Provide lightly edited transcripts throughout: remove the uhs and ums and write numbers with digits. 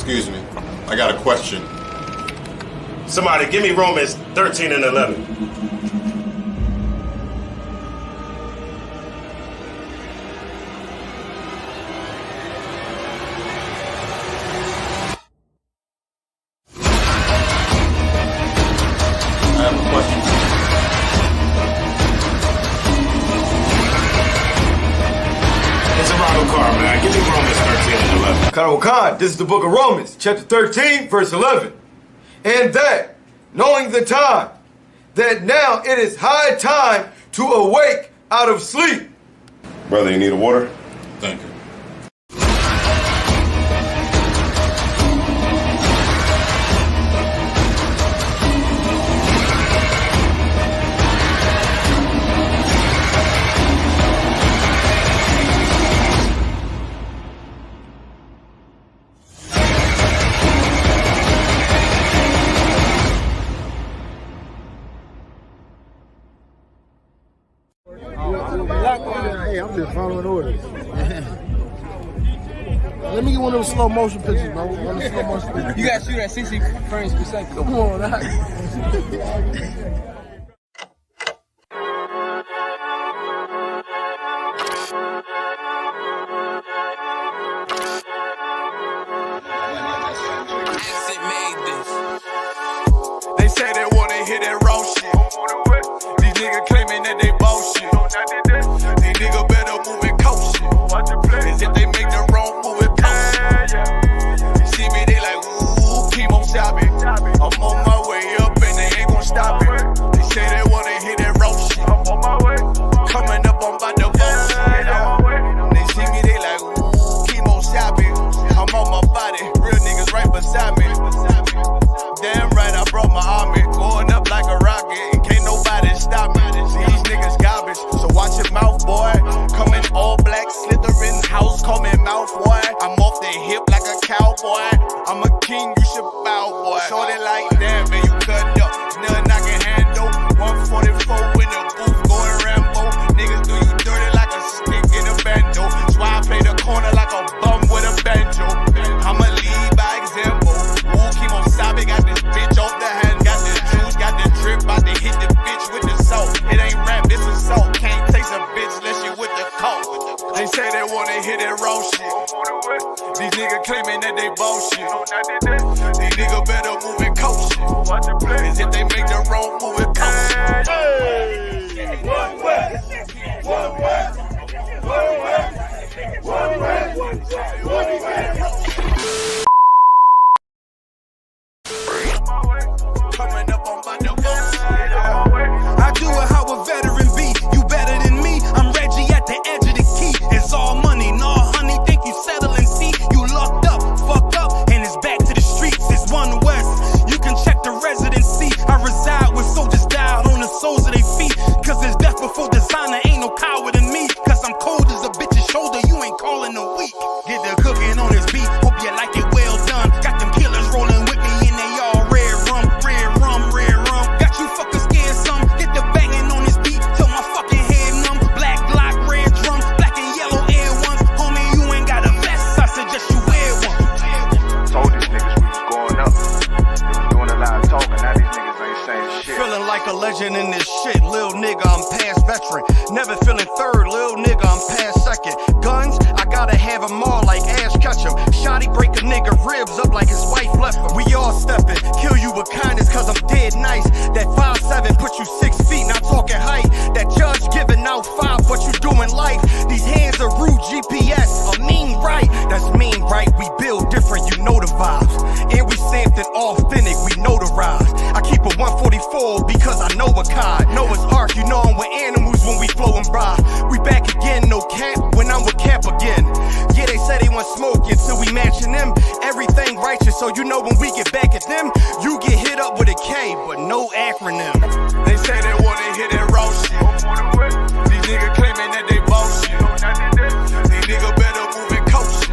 Excuse me, I got a question. Somebody give me Romans 13 and 11. I have a question. It's a Ronald car, man. Give me Romans 13 and 11. Khan, this is the book of Romans, chapter 13, verse 11. And that, knowing the time, that now it is high time to awake out of sleep. Brother, you need a water? Thank you. Hey, I'm just following orders. Let me get one of those slow motion pictures, bro. One of the slow motion pictures. You gotta shoot at 60 frames per second. Come on, They say they wanna hit that raw shit. These niggas claiming that they boss shit. These niggas better move and coach shit. As if they make the wrong move and post shit. You see me, they like, ooh, keep on shopping. I'm on my way up and they ain't gon' stop it. They say they wanna hit that raw shit. Coming up, I'm about to boss shit. They see me, they like, ooh, keep on shopping. I'm on my body, real niggas right beside me. Damn right, I brought my army, going up like a rocket, and can't nobody stop me. These niggas garbage, so watch your mouth, boy. Coming all black, slithering house, call me mouth, boy. I'm off the hip like a cowboy. I'm a king, you should bow, boy. Shorty like that, man, you cut up, nothing I can handle. 144 in the booth, going Rambo. Niggas do you dirty like a stick in a bando. That's why I play the corner like a bum with a banjo. I'ma lead by example. Ooh, keep on sobbing, got this bitch off the hand, got the juice, got the drip, about to hit the bitch with the salt. It ain't rap, it's assault. Can't taste a bitch unless you with the coke. They say they wanna hit that raw shit. These niggas claiming that they boss shit. These niggas better move and coach shit. As if they make the wrong move and coach shit. One way. Coming up on my double. I do it how a veteran be. You better than me. I'm Reggie at the edge of the key. It's all money, no honey. Think you settling? See, you locked up, fucked up, and it's back to the streets. It's One West. You can check the residency. I reside with soldiers died on the soles of their feet. Cause it's death before designer. Ain't no coward in me. Cause I'm cold as a bitch's shoulder. You ain't calling a week. Get the cooking on this beat. Hope you like it well done. Got them killers rolling with me and they all red rum. Got you fuckers scared some. Get the banging on this beat till my fucking head numb. Black Glock, red drum, black and yellow air ones. Homie, you ain't got a vest. I suggest you wear one. Told these niggas we was going up. They was doing a lot of talking. Now these niggas ain't saying shit. Feeling like a legend in this shit. Lil nigga, I'm past veteran. Never feeling third. Lil nigga, I'm past second. Guns, I gotta have them all like Ash Ketchum. Shotty break a nigga ribs up like his wife left him. We all stepping. Kill you with kindness cause I'm dead nice. That 5'7" put you 6 feet, not talking height. That judge giving out 5, but you doing life. These hands are rude GPS. A mean right. That's mean right. We build different, you know the vibes. And we something authentic, we notarized. I keep a 145 before because I know a God. Noah's Ark, you know I'm with animals when we flowing by. We back again, no cap, when I'm with Cap again. Yeah, they say they want smoke until we matching them. Everything righteous, so you know when we get back at them, you get hit up with a K, but no acronym. They say they wanna hit that raw shit. These niggas claiming that they boss shit. These niggas better move and coach shit.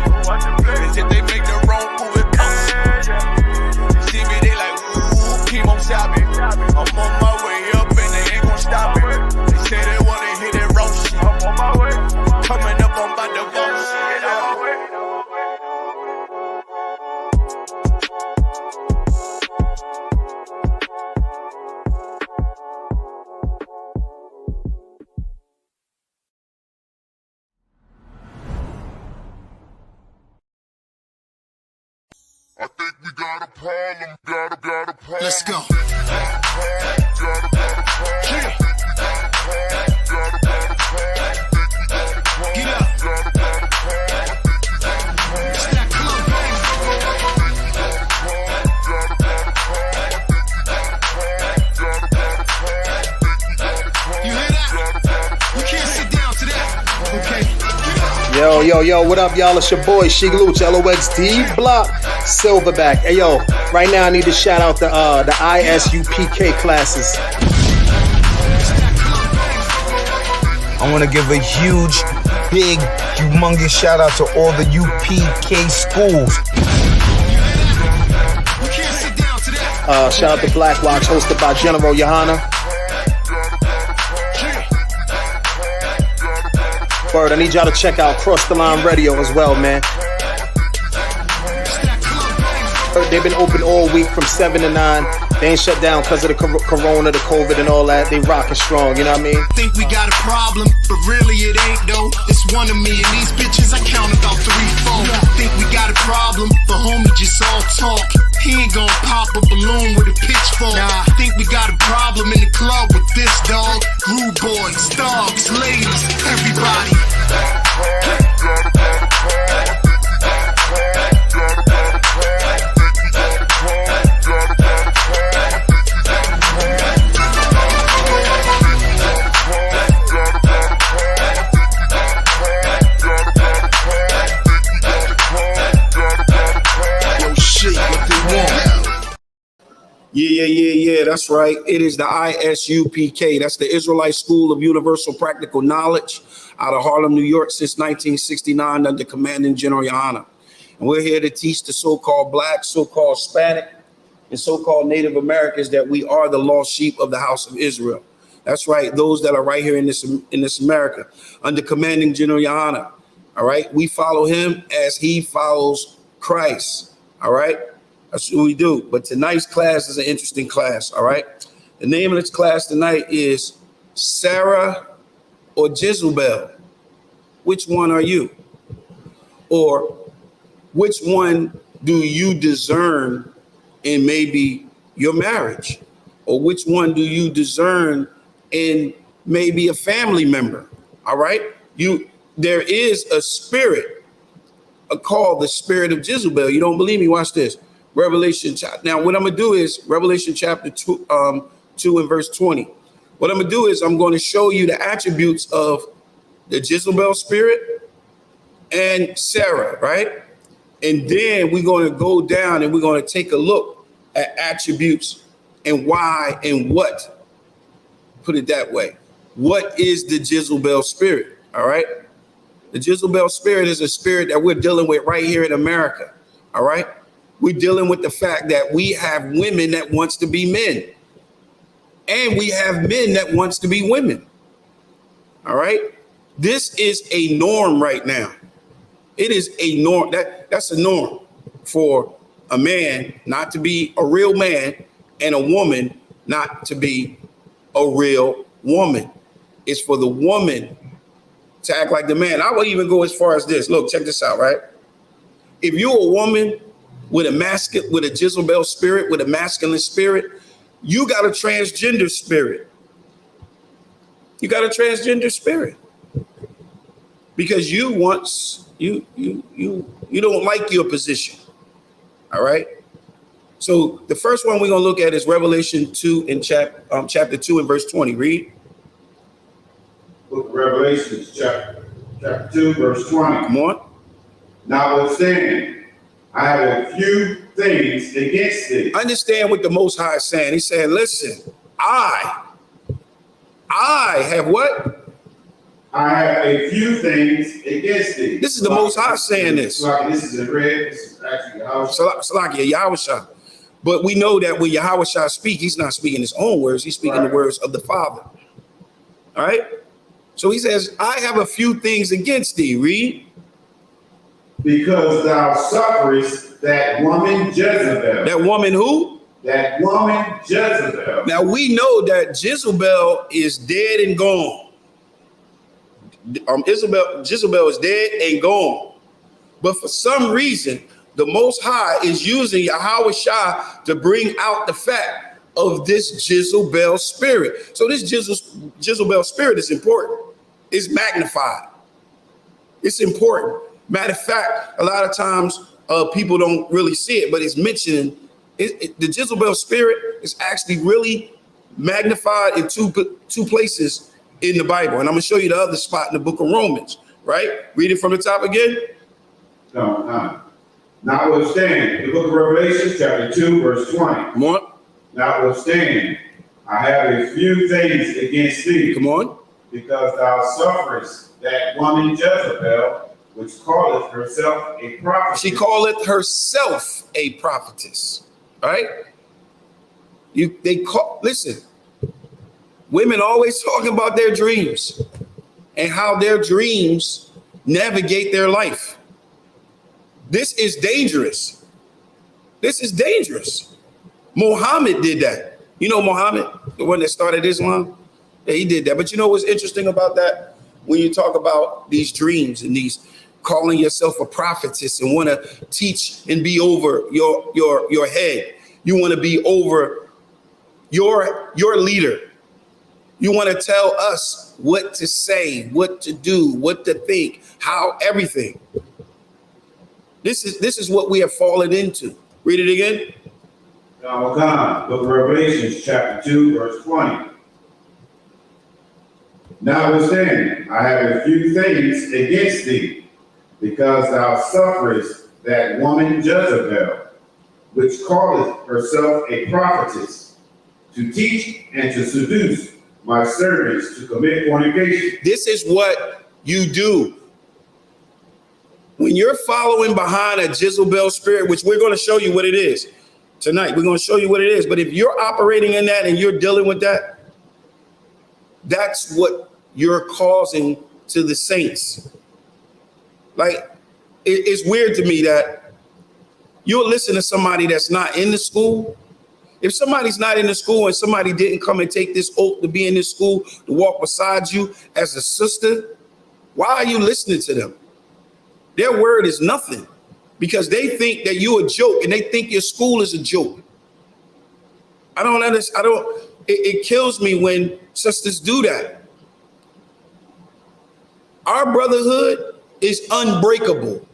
Cause if they make the wrong move, it cost shit. See me, they like, ooh, chemo shopping. I'm on my way up and they ain't gon' stop it. They say they wanna hit that raw shit. I'm on my way. Coming up, I'm about to boss shit. I think we got a problem, got a problem. Let's go. Get up. It's that club, baby. You hear that? You can't sit down to that. Okay. Yo, what up, y'all? It's your boy, Sheik Luch, LOXD Block, Silverback. Hey, yo, right now I need to shout out the ISUPK classes. I want to give a huge, big, humongous shout out to all the UPK schools. Shout out to Black Watch, hosted by General Johanna. Bird, I need y'all to check out Cross the Line Radio as well, man. They've been open all week from 7 to 9. They ain't shut down because of the corona, the COVID, and all that. They rockin' strong, you know what I mean? Think we got a problem, but really it ain't though. It's one of me, and these bitches, I count about 3, 4. Think we got a problem, but homie, just all talk. He ain't gon' pop a balloon with a pitchfork. Nah, think we got a problem in the club with this dog. Groove boys, dogs, ladies, everybody. Yeah, that's right. It is the ISUPK. That's the Israelite School of Universal Practical Knowledge out of Harlem, New York since 1969 under Commanding General Johanna. And we're here to teach the so-called Black, so-called Hispanic, and so-called Native Americans that we are the lost sheep of the house of Israel. That's right. Those that are right here in this America under Commanding General Johanna. All right. We follow him as he follows Christ. All right. That's what we do. But tonight's class is an interesting class, all right? The name of this class tonight is Sarah or Jezebel. Which one are you? Or which one do you discern in maybe your marriage? Or which one do you discern in maybe a family member, all right? There is a spirit called the spirit of Jezebel. You don't believe me? Watch this. Revelation. Now, what I'm going to do is Revelation chapter 2 and verse 20. What I'm going to do is I'm going to show you the attributes of the Jezebel spirit and Sarah, right? And then we're going to go down and we're going to take a look at attributes and why and what. Put it that way. What is the Jezebel spirit? All right. The Jezebel spirit is a spirit that we're dealing with right here in America. All right. We're dealing with the fact that we have women that wants to be men. And we have men that wants to be women. All right. This is a norm right now. It is a norm. That's a norm for a man not to be a real man and a woman not to be a real woman. It's for the woman to act like the man. I will even go as far as this. Look, check this out, right? If you're a woman with a Jezebel spirit, with a masculine spirit, you got a transgender spirit. You got a transgender spirit because you don't like your position. All right. So the first one we're going to look at is Revelation 2 in chapter 2 and verse 20. Read. Book of Revelation, chapter 2, verse 20. Come on. Notwithstanding, I have a few things against thee. Understand what the Most High is saying. He's saying, listen, I have what? I have a few things against thee. This is the Most High saying this. This is in red. This is actually Salakia, Yahushua. But we know that when Yahushua speaks, he's not speaking his own words. He's speaking the words of the Father. All right? So he says, I have a few things against thee. Read. Because thou sufferest that woman Jezebel. That woman who? That woman Jezebel. Now we know that Jezebel is dead and gone. Jezebel is dead and gone. But for some reason, the Most High is using Yahushua to bring out the fact of this Jezebel spirit. So this Jezebel spirit is important. It's magnified. It's important. Matter of fact, a lot of times people don't really see it, but it's mentioned. The Jezebel spirit is actually really magnified in two places in the Bible. And I'm going to show you the other spot in the book of Romans, right? Read it from the top again. No. Notwithstanding, the book of Revelation, chapter 2, verse 20. Come on. Notwithstanding, I have a few things against thee. Come on. Because thou sufferest that woman Jezebel, which calleth herself a prophetess. She calleth herself a prophetess. All right? Listen, women always talking about their dreams and how their dreams navigate their life. This is dangerous. This is dangerous. Muhammad did that. You know Muhammad, the one that started Islam? Yeah, he did that. But you know what's interesting about that? When you talk about these dreams and these calling yourself a prophetess and want to teach and be over your head. You want to be over your leader. You want to tell us what to say, what to do, what to think, how everything. This is what we have fallen into. Read it again. Book of Revelation, chapter 2, verse 20. Notwithstanding, I have a few things against thee, because thou sufferest that woman Jezebel, which calleth herself a prophetess, to teach and to seduce my servants to commit fornication. This is what you do. When you're following behind a Jezebel spirit, which we're going to show you what it is tonight, we're going to show you what it is. But if you're operating in that and you're dealing with that, that's what you're causing to the saints. Like, it's weird to me that you'll listen to somebody that's not in the school. If somebody's not in the school and somebody didn't come and take this oath to be in this school, to walk beside you as a sister, why are you listening to them? Their word is nothing because they think that you're a joke and they think your school is a joke. I don't understand. It kills me when sisters do that. Our brotherhood is unbreakable.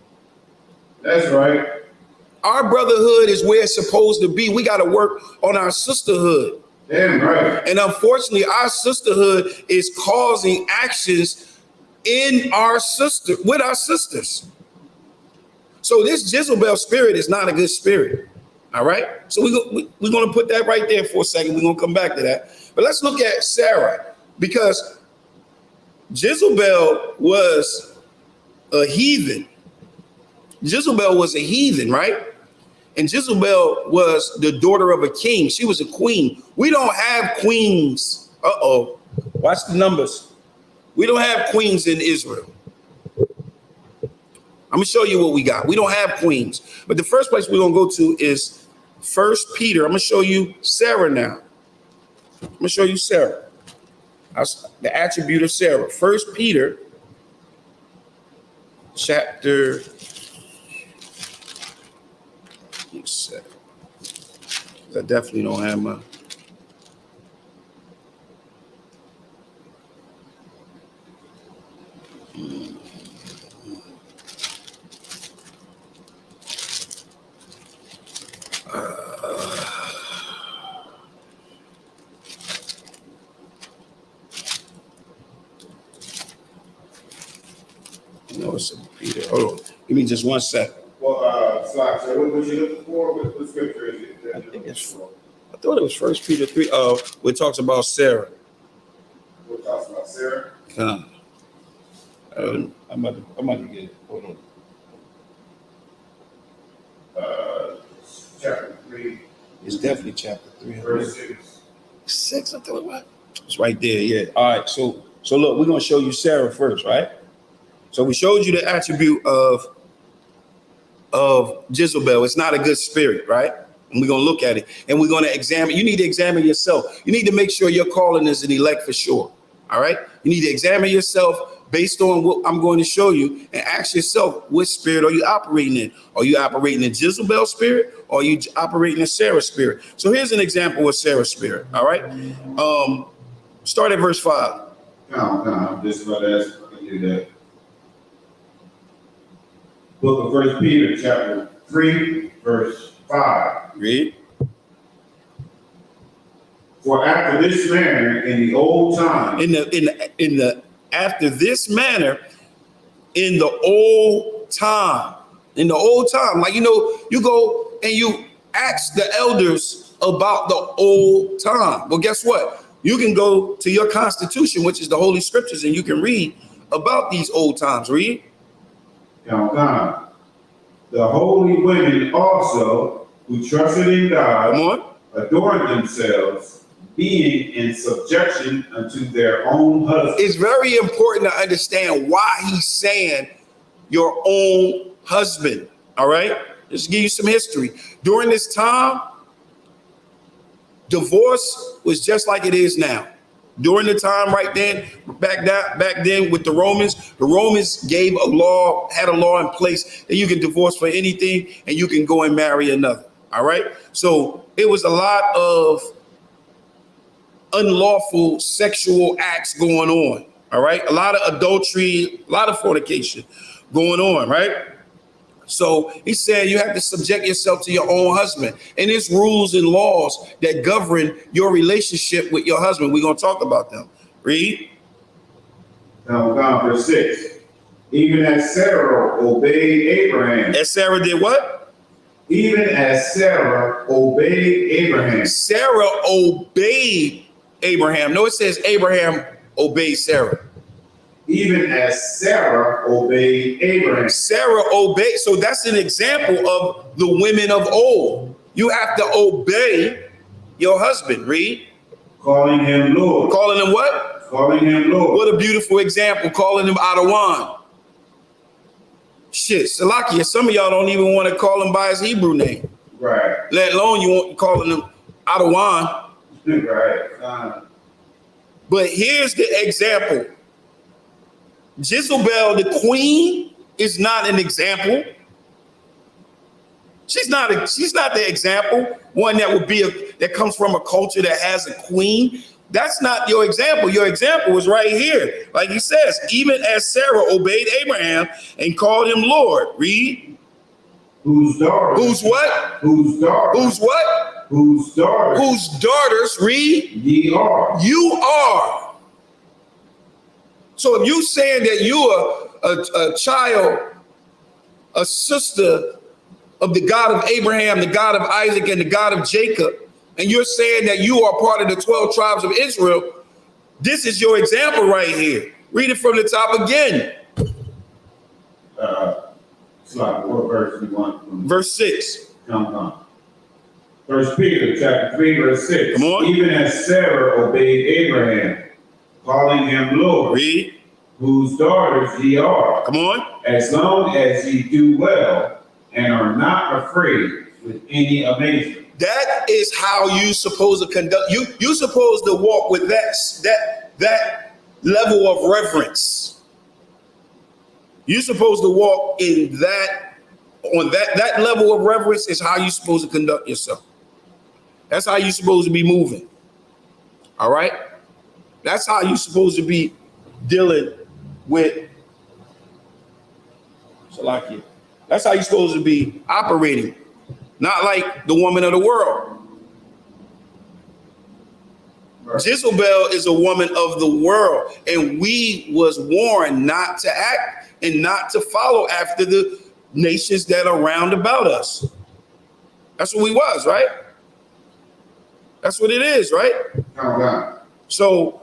That's right. Our brotherhood is where it's supposed to be. We got to work on our sisterhood. Damn right. And unfortunately, our sisterhood is causing actions with our sisters. So this Jezebel spirit is not a good spirit. All right. So we're going to put that right there for a second. We're going to come back to that. But let's look at Sarah, because Jezebel was a heathen. Jezebel was a heathen, right? And Jezebel was the daughter of a king. She was a queen. We don't have queens. Uh-oh. Watch the numbers. We don't have queens in Israel. I'm going to show you what we got. We don't have queens. But the first place we're going to go to is 1 Peter. I'm going to show you Sarah now. I'm going to show you Sarah. The attribute of Sarah. 1 Peter chapter. I definitely don't have my. Peter. Hold on. Give me just 1 second. Well, Slack, so what was you looking for? What scripture is it? I thought it was 1 Peter 3. Where it talks about Sarah. What talks about Sarah? I'm about to get it. Hold on. Chapter 3. It's definitely chapter 3. Verse 6. 6, I thought, what? It's right there, yeah. All right, so look, we're gonna show you Sarah first, right? So we showed you the attribute of Jezebel. It's not a good spirit, right? And we're gonna look at it, and we're gonna examine. You need to examine yourself. You need to make sure your calling is an elect for sure. All right. You need to examine yourself based on what I'm going to show you, and ask yourself, what spirit are you operating in? Are you operating in Jezebel spirit, or are you operating in Sarah's spirit? So here's an example of Sarah's spirit. All right. Start at verse 5. No, I'm just about to ask if I can do that. Book of 1 Peter, chapter 3, verse 5. Read. For after this manner in the old time. After this manner in the old time. In the old time. Like, you know, you go and you ask the elders about the old time. Well, guess what? You can go to your constitution, which is the Holy Scriptures, and you can read about these old times. Read. The holy women also, who trusted in God, Come on. adorned themselves, being in subjection unto their own husbands. It's very important to understand why he's saying your own husband. All right. Just to give you some history. During this time, divorce was just like it is now. During the time right then, back then with the Romans gave a law, had a law in place that you can divorce for anything and you can go and marry another. All right. So it was a lot of unlawful sexual acts going on. All right. A lot of adultery, a lot of fornication going on. Right. So he said you have to subject yourself to your own husband. And it's rules and laws that govern your relationship with your husband. We're going to talk about them. Read. Now, verse 6. Even as Sarah obeyed Abraham. As Sarah did what? Even as Sarah obeyed Abraham. Sarah obeyed Abraham. No, it says Abraham obeyed Sarah. Even as Sarah obeyed Abraham. Sarah obeyed. So that's an example of the women of old. You have to obey your husband. Read. Calling him Lord. Calling him what? Calling him Lord. What a beautiful example. Calling him Adawan. Shit, Salakia, some of y'all don't even want to call him by his Hebrew name. Right. Let alone you want calling him Adawan. Right. But here's the example. Jezebel, the queen, is not an example. She's not the example. One that would be that comes from a culture that has a queen. That's not your example. Your example is right here. Like he says, even as Sarah obeyed Abraham and called him Lord. Read. Whose daughters? Whose what? Whose daughters? Whose what? Whose daughters? Whose daughters? Read. Ye are. You are. So if you saying that you are a child, a sister of the God of Abraham, the God of Isaac, and the God of Jacob, and you're saying that you are part of the 12 tribes of Israel, this is your example right here. Read it from the top again. What verse you want? Verse 6. Come. 1 Peter chapter 3, verse 6. Come on. Even as Sarah obeyed Abraham, calling him Lord. Read. Whose daughters ye are. Come on. As long as ye do well and are not afraid with any amazement. That is how you supposed to conduct. You supposed to walk with that level of reverence. You supposed to walk in that level of reverence is how you supposed to conduct yourself. That's how you supposed to be moving. All right. That's how you supposed to be dealing with Salakia. That's how you're supposed to be operating. Not like the woman of the world. Right. Jezebel is a woman of the world, and we was warned not to act and not to follow after the nations that are round about us. That's what we was, right? That's what it is, right? So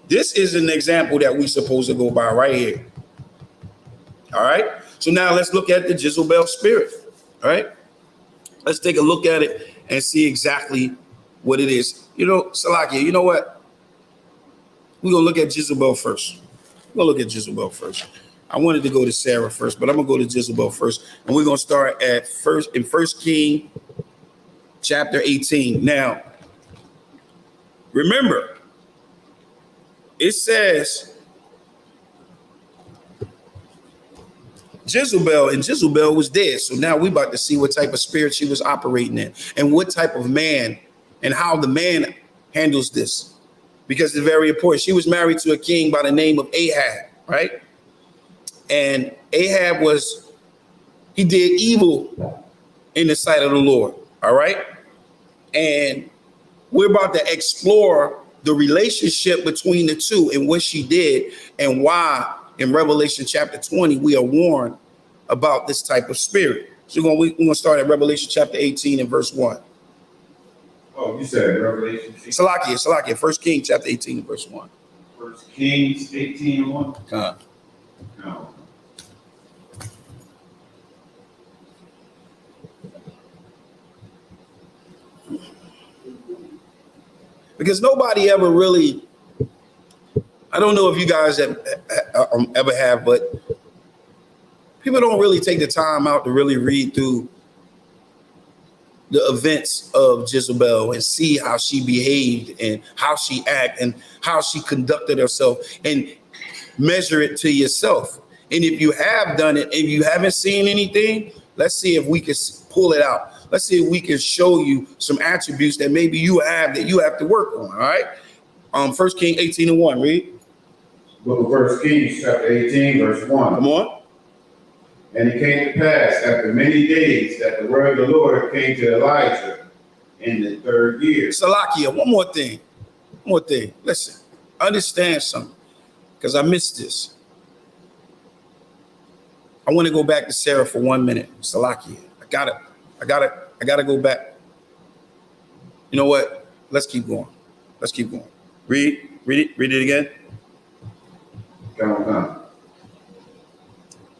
this is an example that we're supposed to go by right here. All right. So now let's look at the Jezebel spirit. All right. Let's take a look at it and see exactly what it is. You know, Salakia, you know what? We're going to look at Jezebel first. We're going to look at Jezebel first. I wanted to go to Sarah first, but I'm going to go to Jezebel first. And we're going to start at in 1 King chapter 18. Now, remember, it says Jezebel, and Jezebel was dead. So now we about to see what type of spirit she was operating in and what type of man and how the man handles this, because it's very important. She was married to a king by the name of Ahab, right? And Ahab he did evil in the sight of the Lord, all right? And we're about to explore the relationship between the two and what she did and why in Revelation chapter 20, we are warned about this type of spirit. So we're going to start at Revelation chapter 18 and verse 1. Oh, you said Revelation 18. Salakia, 1 King chapter 18 and verse 1. 1 Kings 18 and 1? No. Because nobody ever really, I don't know if you guys ever have, but people don't really take the time out to really read through the events of Jezebel and see how she behaved and how she acted and how she conducted herself and measure it to yourself. And if you have done it and you haven't seen anything, let's see if we can pull it out. Let's see if we can show you some attributes that maybe you have that you have to work on. All right. 1 King 18 and 1, read. Book of 1 Kings chapter 18, verse 1. Come on. And it came to pass after many days that the word of the Lord came to Elijah in the 3rd year. Salakia, one more thing. Listen, understand something, because I missed this. I want to go back to Sarah for 1 minute. Salakia, I gotta go back. You know what? Let's keep going. Read it again. Come on.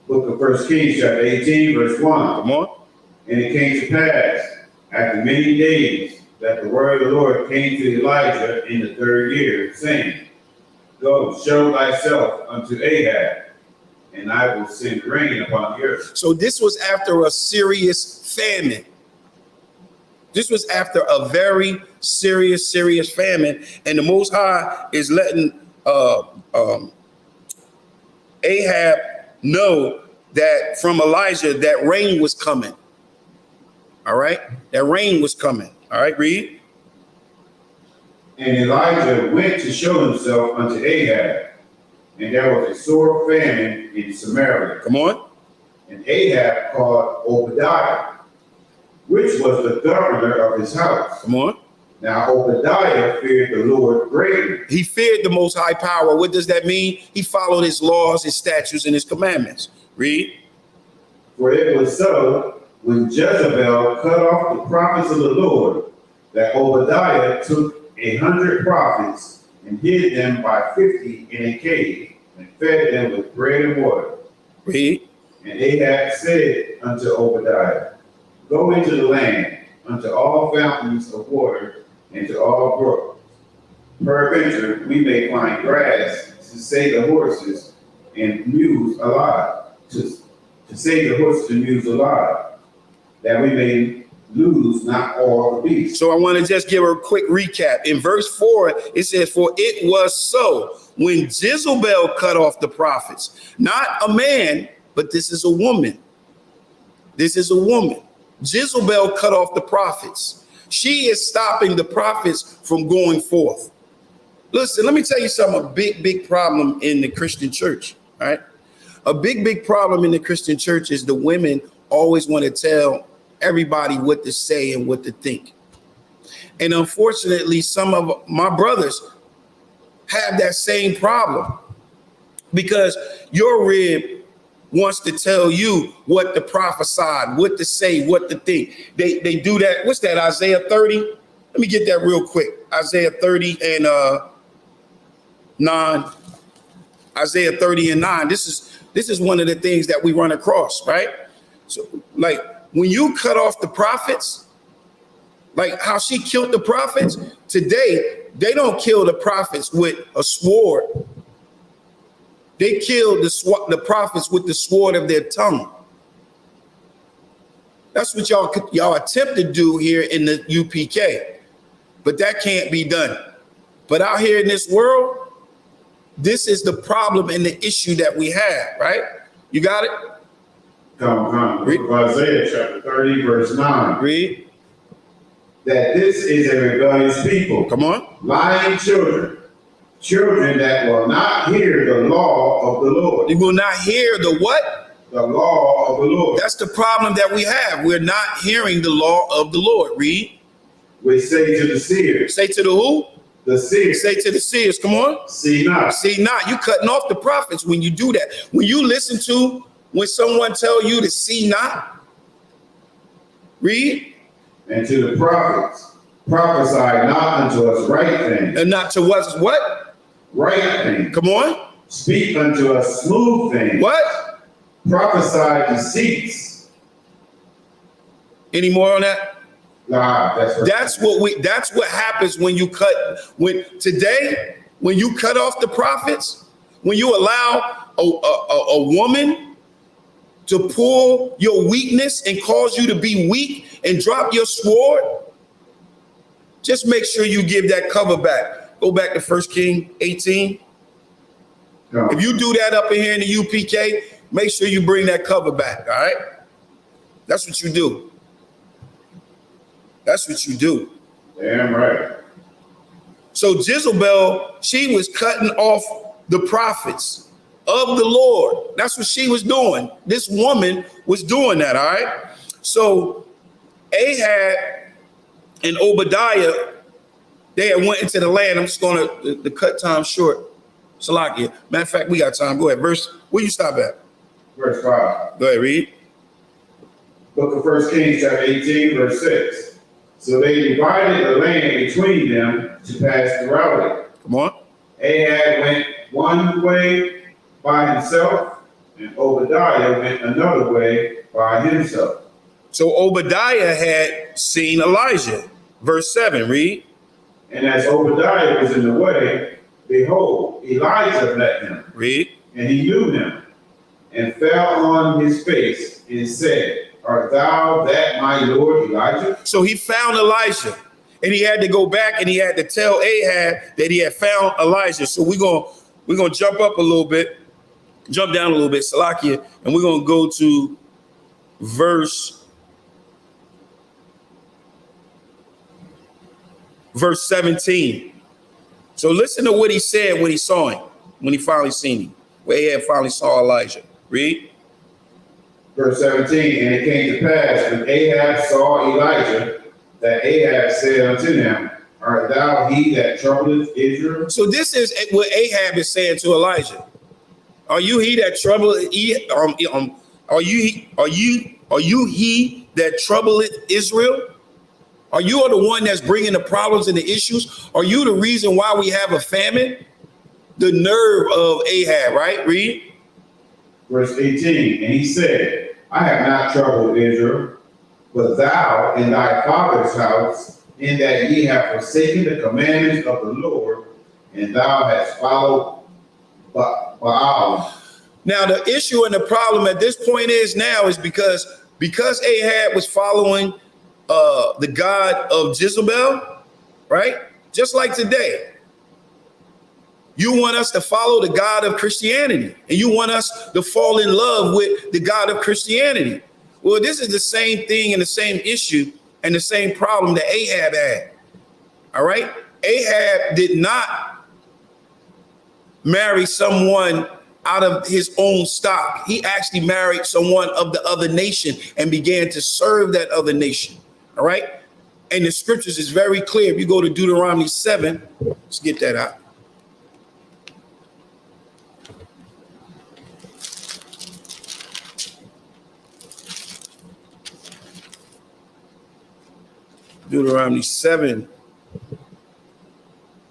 Book of 1 Kings chapter 18, verse 1. Come on. And it came to pass after many days that the word of the Lord came to Elijah in the 3rd year, saying, Go, show thyself unto Ahab, and I will send rain upon the earth. So this was after a serious famine. This was after a very serious famine, and the Most High is letting Ahab know that from Elijah that rain was coming. All right, that rain was coming. All right, read. And Elijah went to show himself unto Ahab, and there was a sore famine in Samaria. Come on. And Ahab called Obadiah, which was the governor of his house. Come on. Now Obadiah feared the Lord greatly. He feared the Most High Power. What does that mean? He followed his laws, his statutes, and his commandments. Read. For it was so, when Jezebel cut off the prophets of the Lord, that Obadiah took 100 prophets and hid them by 50 in a cave, and fed them with bread and water. Read. And Ahab said unto Obadiah, Go into the land, unto all fountains of water, and to all brooks. Peradventure we may find grass to save the horses and mules alive, to save the horses and mules alive, that we may lose not all the beasts. So I want to just give a quick recap. In verse 4, it says, For it was so when Jezebel cut off the prophets, not a man, but this is a woman. This is a woman. Jezebel cut off the prophets. She is stopping the prophets from going forth. Listen, let me tell you something, a big problem in the Christian church, all right? A big problem in the Christian church is the women always want to tell everybody what to say and what to think. And unfortunately, some of my brothers have that same problem. because your rib wants to tell you what to prophesy, what to say, what to think. They do that. What's that? Isaiah 30. Let me get that real quick. Isaiah 30 and 9. Isaiah 30 and 9. This is one of the things that we run across, right? So, like when you cut off the prophets, like how she killed the prophets today, they don't kill the prophets with a sword. They killed the prophets with the sword of their tongue. That's what y'all attempt to do here in the UPK, but that can't be done. But out here in this world, this is the problem and the issue that we have, right? You got it? Come. Read. Isaiah chapter 30, verse 9. Read. That this is a rebellious people. Come on. Lying children. Children that will not hear the law of the Lord. You will not hear the what? The law of the Lord. That's the problem that we have. We're not hearing the law of the Lord. Read. We say to the seers. Say to the who? The seers. Say to the seers. Come on. See not. See not. You cutting off the prophets when you do that. When you listen to when someone tell you to see not. Read. And to the prophets, prophesy not unto us right things. And not to us what? Right things. Come on. Speak unto us smooth things. What? Prophesy deceits. Any more on that? Nah, that's what happens when you cut. When you cut off the prophets, when you allow a woman to pull your weakness and cause you to be weak and drop your sword, just make sure you give that cover back. Go back to 1 Kings 18. No. If you do that up in here in the UPK, make sure you bring that cover back, all right? That's what you do. That's what you do. Damn right. So Jezebel, she was cutting off the prophets of the Lord. That's what she was doing. This woman was doing that, all right? So Ahab and Obadiah, they had went into the land. I'm just going to cut time short. Salakia. Matter of fact, we got time. Go ahead. Where you stop at? Verse 5. Go ahead, read. Book of 1 Kings chapter 18, verse 6. So they divided the land between them to pass throughout it. Come on. Ahab went one way by himself, and Obadiah went another way by himself. So Obadiah had seen Elijah. Verse 7, read. And as Obadiah was in the way, behold, Elijah met him. Read. And he knew him, and fell on his face, and said, Art thou that my Lord Elijah? So he found Elijah, and he had to go back and he had to tell Ahab that he had found Elijah. So we're gonna jump up a little bit, jump down a little bit, Salakia, and we're gonna go to verse 17. So listen to what he said when he saw him, when he finally seen him, where Ahab finally saw Elijah. Read. Verse 17, and it came to pass when Ahab saw Elijah, that Ahab said unto him, Art thou he that troubleth Israel? So this is what Ahab is saying to Elijah. Are you he that troubleth? Are you he that troubleth Israel? Are you the one that's bringing the problems and the issues? Are you the reason why we have a famine? The nerve of Ahab, right? Read. Verse 18, and he said, I have not troubled Israel, but thou in thy father's house, in that ye have forsaken the commandments of the Lord, and thou hast followed Baal. Now the issue and the problem at this point is because Ahab was following the God of Jezebel, right? Just like today. You want us to follow the God of Christianity, and you want us to fall in love with the God of Christianity. Well, this is the same thing and the same issue and the same problem that Ahab had. All right. Ahab did not marry someone out of his own stock. He actually married someone of the other nation and began to serve that other nation. All right. And the scriptures is very clear. If you go to Deuteronomy 7, let's get that out. Deuteronomy 7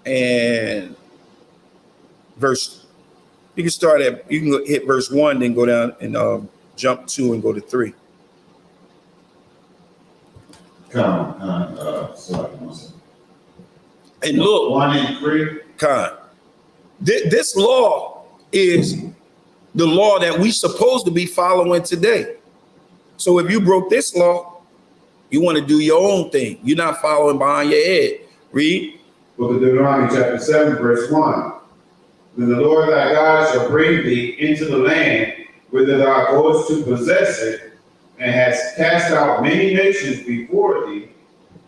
and verse. You can start at, you can hit verse 1, then go down and jump 2 and go to 3. And look, 1 and 3. This law is the law that we supposed to be following today. So if you broke this law, you want to do your own thing. You're not following behind your head. Read. Book of Deuteronomy chapter 7, verse 1. When the Lord thy God shall bring thee into the land whither thou goest to possess it, and hast cast out many nations before thee,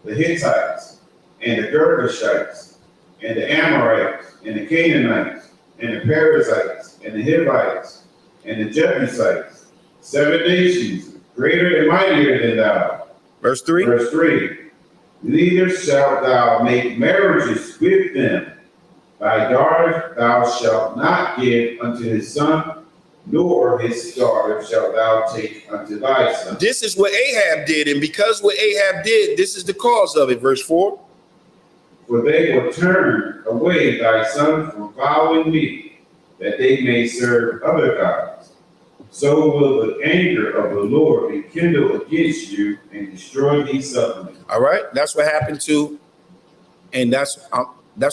the Hittites, and the Girgashites, and the Amorites, and the Canaanites, and the Perizzites, and the Hivites, and the Jebusites, 7 nations, greater and mightier than thou. Verse 3. Verse 3. Neither shalt thou make marriages with them. Thy daughter thou shalt not give unto his son, nor his daughter shalt thou take unto thy son. This is what Ahab did, and because what Ahab did, this is the cause of it. Verse 4. For they will turn away thy son from following me, that they may serve other gods. So will the anger of the Lord be kindled against you and destroy thee suddenly. All right, that's what happened to, and that's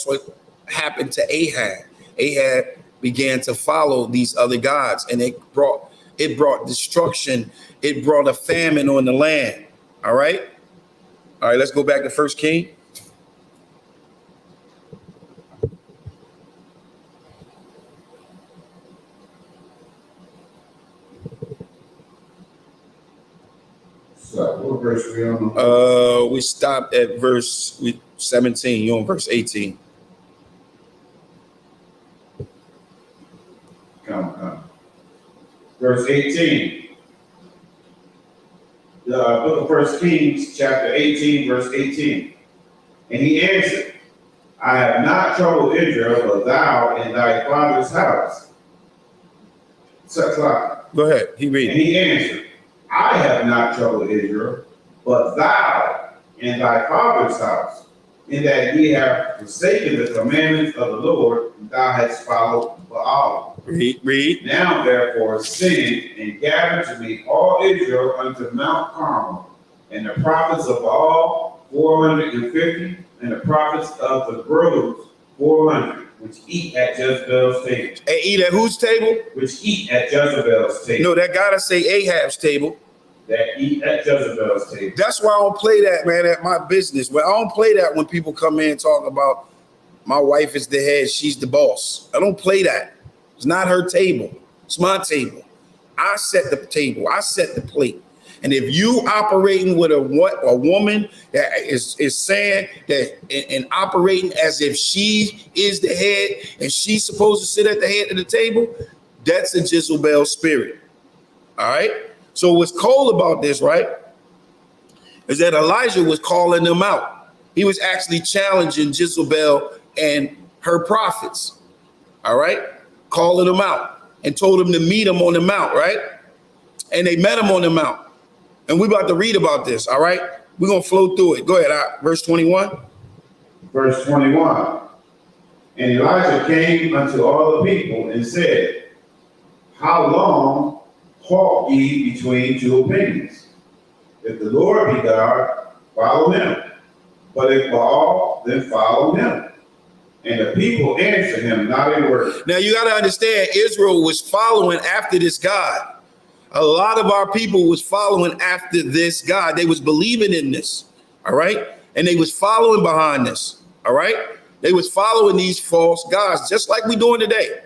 what happened to Ahab. Ahab began to follow these other gods, and it brought destruction. It brought a famine on the land. All right, let's go back to 1 King. So what verse are we on? We stopped at verse 17. You're on verse 18. Come. Verse 18. The book of 1 Kings, chapter 18, verse 18. And he answered, I have not troubled Israel, but thou in thy father's house. Go ahead. He read. And he answered, I have not troubled Israel, but thou in thy father's house, in that ye have forsaken the commandments of the Lord, and thou hast followed Baal. Read. Now therefore send and gather to me all Israel unto Mount Carmel, and the prophets of Baal 450, and the prophets of the groves 400, which eat at Jezebel's table. And eat at whose table? Which eat at Jezebel's table. No, that gotta say Ahab's table. That eat at Jezebel's table. That's why I don't play that, man, at my business. Well, I don't play that when people come in and talk about my wife is the head, she's the boss. I don't play that. It's not her table. It's my table. I set the table. I set the plate. And if you operating with a woman that is saying that and operating as if she is the head and she's supposed to sit at the head of the table, that's a Jezebel spirit. All right. So what's cold about this, right, is that Elijah was calling them out. He was actually challenging Jezebel and her prophets. All right. Calling them out and told them to meet him on the mount. Right. And they met him on the mount. And we're about to read about this, all right? We're going to flow through it. Go ahead, verse 21. Verse 21. And Elijah came unto all the people and said, how long halt ye between two opinions? If the Lord be God, follow him. But if Baal, then follow him. And the people answered him not a word. Now you got to understand, Israel was following after this God. A lot of our people was following after this God. They was believing in this, all right? And they was following behind this, all right? They was following these false gods, just like we doing today,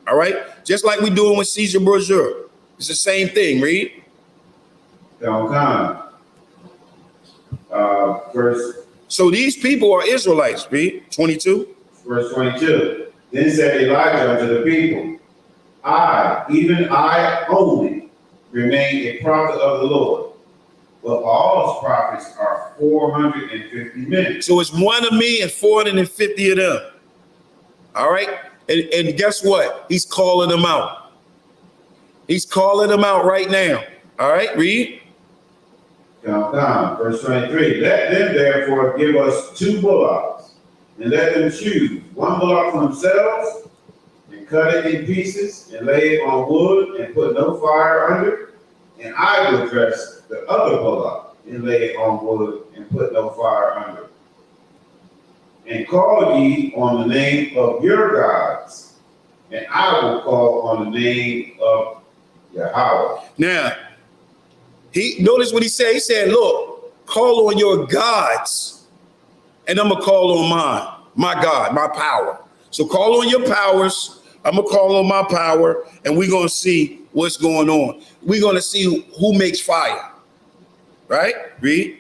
all right? Just like we doing with Caesar Borgia. It's the same thing, read. So these people are Israelites, read, 22. Verse 22. Then said Elijah unto the people, I, even I only, remain a prophet of the Lord, but Baal's prophets are 450 men. So it's one of me and 450 of them. All right. And guess what? He's calling them out. He's calling them out right now. All right. Read. Down. Verse 23. Let them therefore give us 2 bullocks, and let them choose 1 bullock for themselves, and cut it in pieces, and lay it on wood, and put no fire under. And I will dress the other bullock, and lay it on wood, and put no fire under. And call ye on the name of your gods, and I will call on the name of Yahweh. Now, notice what he said. He said, look, call on your gods, and I'm going to call on mine, my God, my power. So call on your powers. I'm going to call on my power, and we're going to see what's going on. We're going to see who makes fire. Right? Read.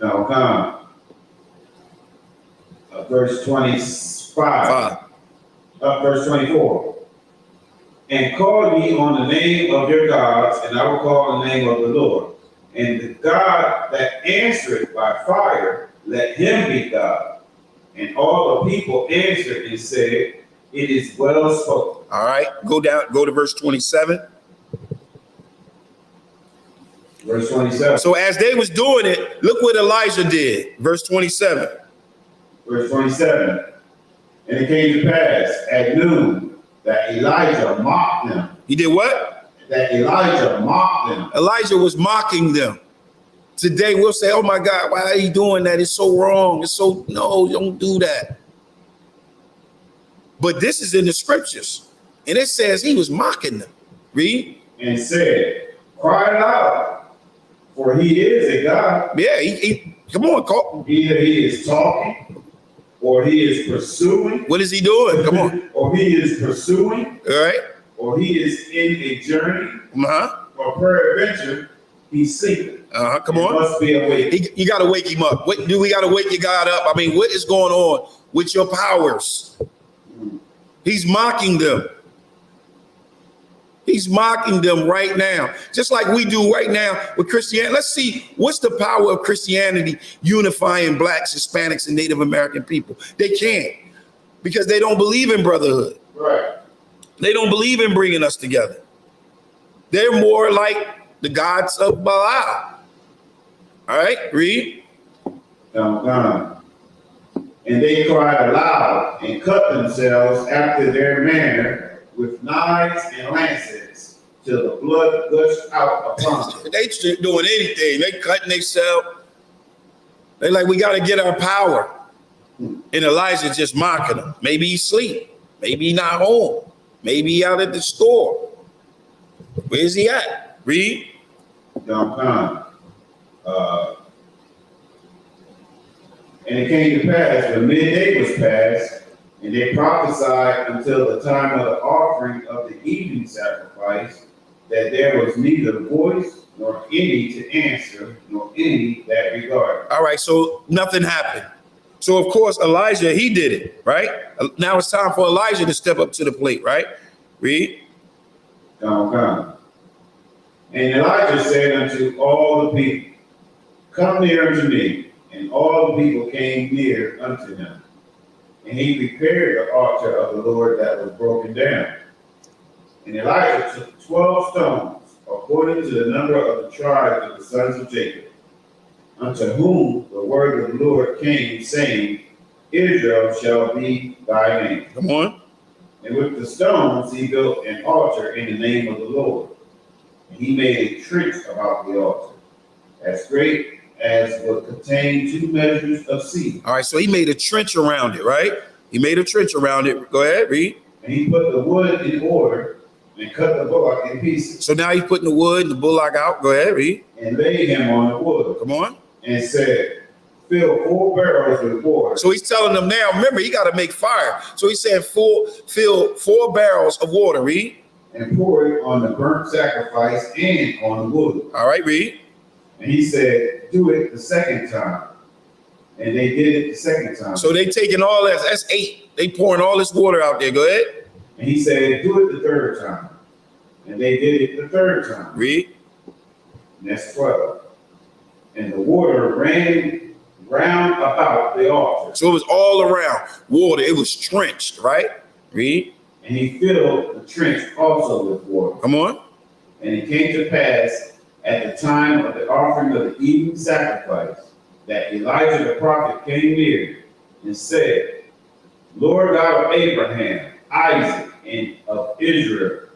Now, come. Verse 25. Verse 24. And call ye on the name of your gods, and I will call on the name of the Lord. And the God that answereth by fire, let him be God. And all the people answered and said, it is well spoken. All right, go to verse 27. Verse 27. So as they was doing it, look what Elijah did. Verse 27. Verse 27. And it came to pass at noon that Elijah mocked them. He did what? That Elijah mocked them. Elijah was mocking them. Today we'll say, oh my God, why are you doing that? It's so wrong. No, don't do that. But this is in the scriptures. And it says he was mocking them. Read. And said, cry aloud, for he is a God. Yeah, he come on, call. Either he is talking, or he is pursuing. What is he doing? Come on. Or he is pursuing. All right. Or he is in a journey. Uh-huh. Or peradventure, he's sleeping. Uh-huh. Come on. Must be awake. You got to wake him up. What do we got to wake your God up? I mean, what is going on with your powers? He's mocking them. He's mocking them right now, just like we do right now with Christianity. Let's see, what's the power of Christianity unifying blacks, Hispanics, and Native American people? They can't, because they don't believe in brotherhood. Right. They don't believe in bringing us together. They're more like the gods of Baal. All right, read. And they cried aloud and cut themselves after their manner with knives and lancets till the blood gushed out upon them. They doing anything. They cutting themselves. They like, we got to get our power. And Elijah just mocking them. Maybe he's asleep. Maybe he's not home. Maybe he out at the store. Where's he at? Read. And it came to pass when midday was past, and they prophesied until the time of the offering of the evening sacrifice, that there was neither voice nor any to answer, nor any that regarded. All right, so nothing happened. So of course Elijah, he did it, right? Now it's time for Elijah to step up to the plate, right? Read. And Elijah said unto all the people, come near unto me. And all the people came near unto him. And he prepared the altar of the Lord that was broken down. And Elijah took 12 stones, according to the number of the tribes of the sons of Jacob, unto whom the word of the Lord came, saying, Israel shall be thy name. Come on. And with the stones he built an altar in the name of the Lord. And he made a trench about the altar, as great as would contain 2 measures of seed. All right, so he made a trench around it, right? He made a trench around it. Go ahead, read. And he put the wood in order and cut the bullock in pieces. So now he's putting the wood and the bullock out. Go ahead, read. And laid him on the wood. Come on. And said, fill 4 barrels with water. So he's telling them now, remember, he got to make fire. So he said, fill 4 barrels of water, read. And pour it on the burnt sacrifice and on the wood. All right, read. And he said, do it the second time. And they did it the second time. So they taking all that. That's 8. They pouring all this water out there. Go ahead. And he said, do it the third time. And they did it the third time. Read. And that's 12. And the water ran round about the altar. So it was all around water. It was trenched, right? Read. And he filled the trench also with water. Come on. And it came to pass at the time of the offering of the evening sacrifice, that Elijah the prophet came near and said, Lord God of Abraham, Isaac, and of Israel,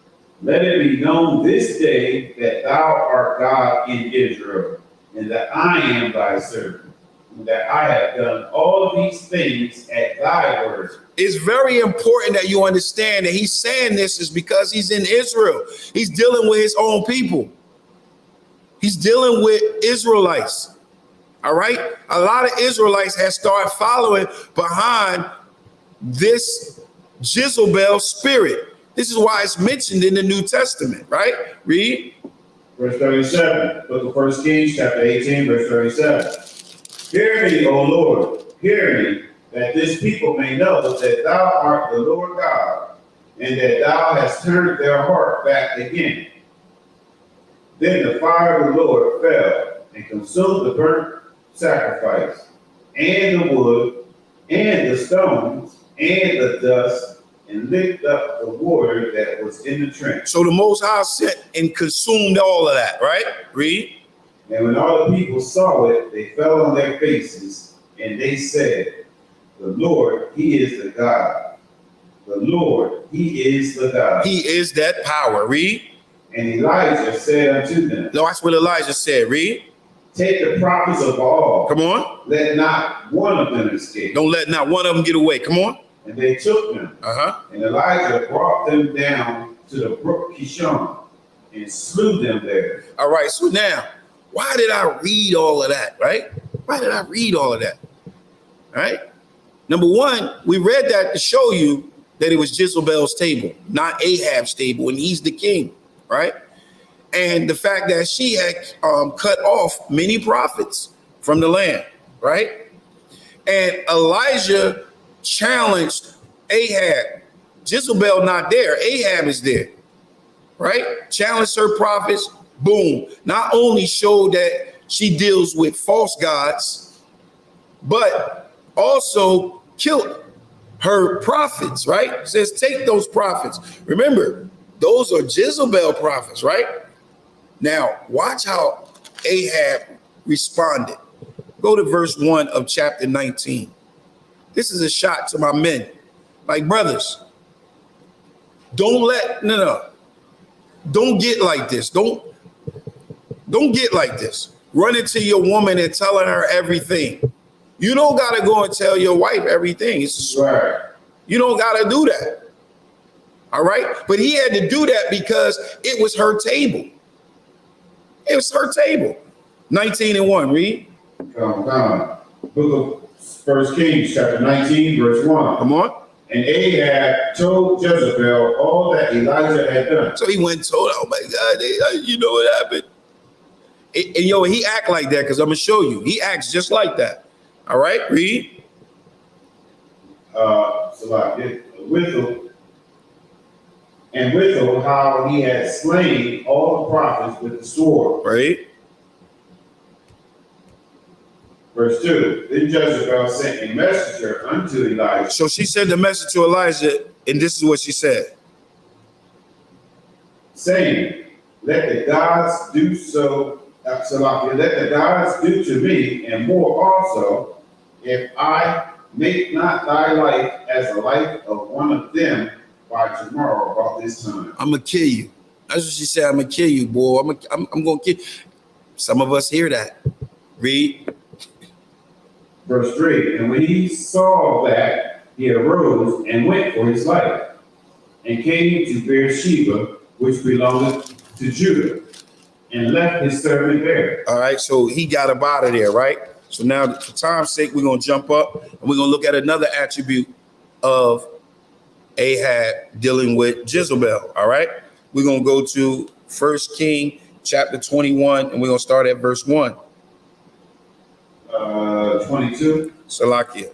let it be known this day that thou art God in Israel, and that I am thy servant, and that I have done all these things at thy word. It's very important that you understand that he's saying this is because he's in Israel. He's dealing with his own people. He's dealing with Israelites. All right. A lot of Israelites have started following behind this Jezebel spirit. This is why it's mentioned in the New Testament, right? Read. Verse 37, book of 1 Kings, chapter 18, verse 37. Hear me, O Lord, hear me, that this people may know that thou art the Lord God, and that thou hast turned their heart back again. Then the fire of the Lord fell and consumed the burnt sacrifice, and the wood, and the stones, and the dust, and licked up the water that was in the trench. So the Most High sent and consumed all of that, right? Read. And when all the people saw it, they fell on their faces, and they said, the Lord, he is the God. The Lord, he is the God. He is that power. Read. And Elijah said unto them, No, that's what Elijah said. Read. take the prophets of Baal. Come on. Let not one of them escape. Don't let not one of them get away. Come on. And they took them. And Elijah brought them down to the brook Kishon and slew them there. All right. So now, why did I read all of that, right? Why did I read all of that? All right. Number one, we read that to show you that it was Jezebel's table, not Ahab's table, and he's the king, right? And the fact that she had cut off many prophets from the land, right? And Elijah challenged Ahab. Jezebel not there. Ahab is there, right? Challenged her prophets. Boom. Not only showed that she deals with false gods, but also killed her prophets, right? Says, take those prophets. Remember, those are Jezebel prophets, right? Now, watch how Ahab responded. Go to verse 1 of chapter 19. This is a shot to my men. Like, brothers, don't get like this. Don't get like this. Run into your woman and telling her everything. You don't got to go and tell your wife everything. It's just, Right. You don't got to do that. All right. But he had to do that because it was her table. It was her table. 19:1. Read. Come on. Book of 1 Kings, chapter 19, verse 1. Come on. And Ahab told Jezebel all that Elijah had done. So he went and told, oh my God, you know what happened? And he act like that because I'm going to show you. He acts just like that. All right, read. Withal, how he had slain all the prophets with the sword. Right. Verse 2. Then Jezebel sent a messenger unto Elijah. So she sent the message to Elijah, and this is what she said. Saying, let the gods do so, let the gods do to me, and more also, if I make not thy life as the life of one of them by tomorrow about this time. I'm going to kill you. That's what she said. I'm going to kill you, boy. I'm going to kill. Some of us hear that. Read. Verse 3. And when he saw that, he arose and went for his life, and came to Beersheba, which belonged to Judah, and left his servant there. All right, so he got up out of there, right? So now, for time's sake, we're going to jump up, and we're going to look at another attribute of Ahab dealing with Jezebel, all right? We're going to go to 1 King chapter 21, and we're going to start at verse 1. 22. Salakia.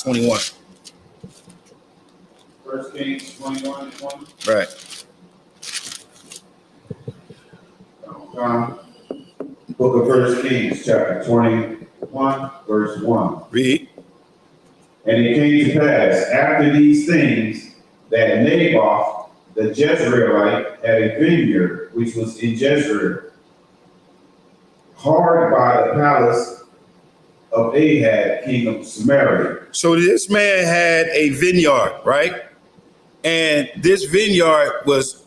21. 1 Kings 21 and 20. Right. Book of 1 Kings, chapter 21, verse 1. Read. And it came to pass after these things that Naboth the Jezreelite, had a vineyard which was in Jezreel, hard by the palace of Ahab, king of Samaria. So this man had a vineyard, right? And this vineyard was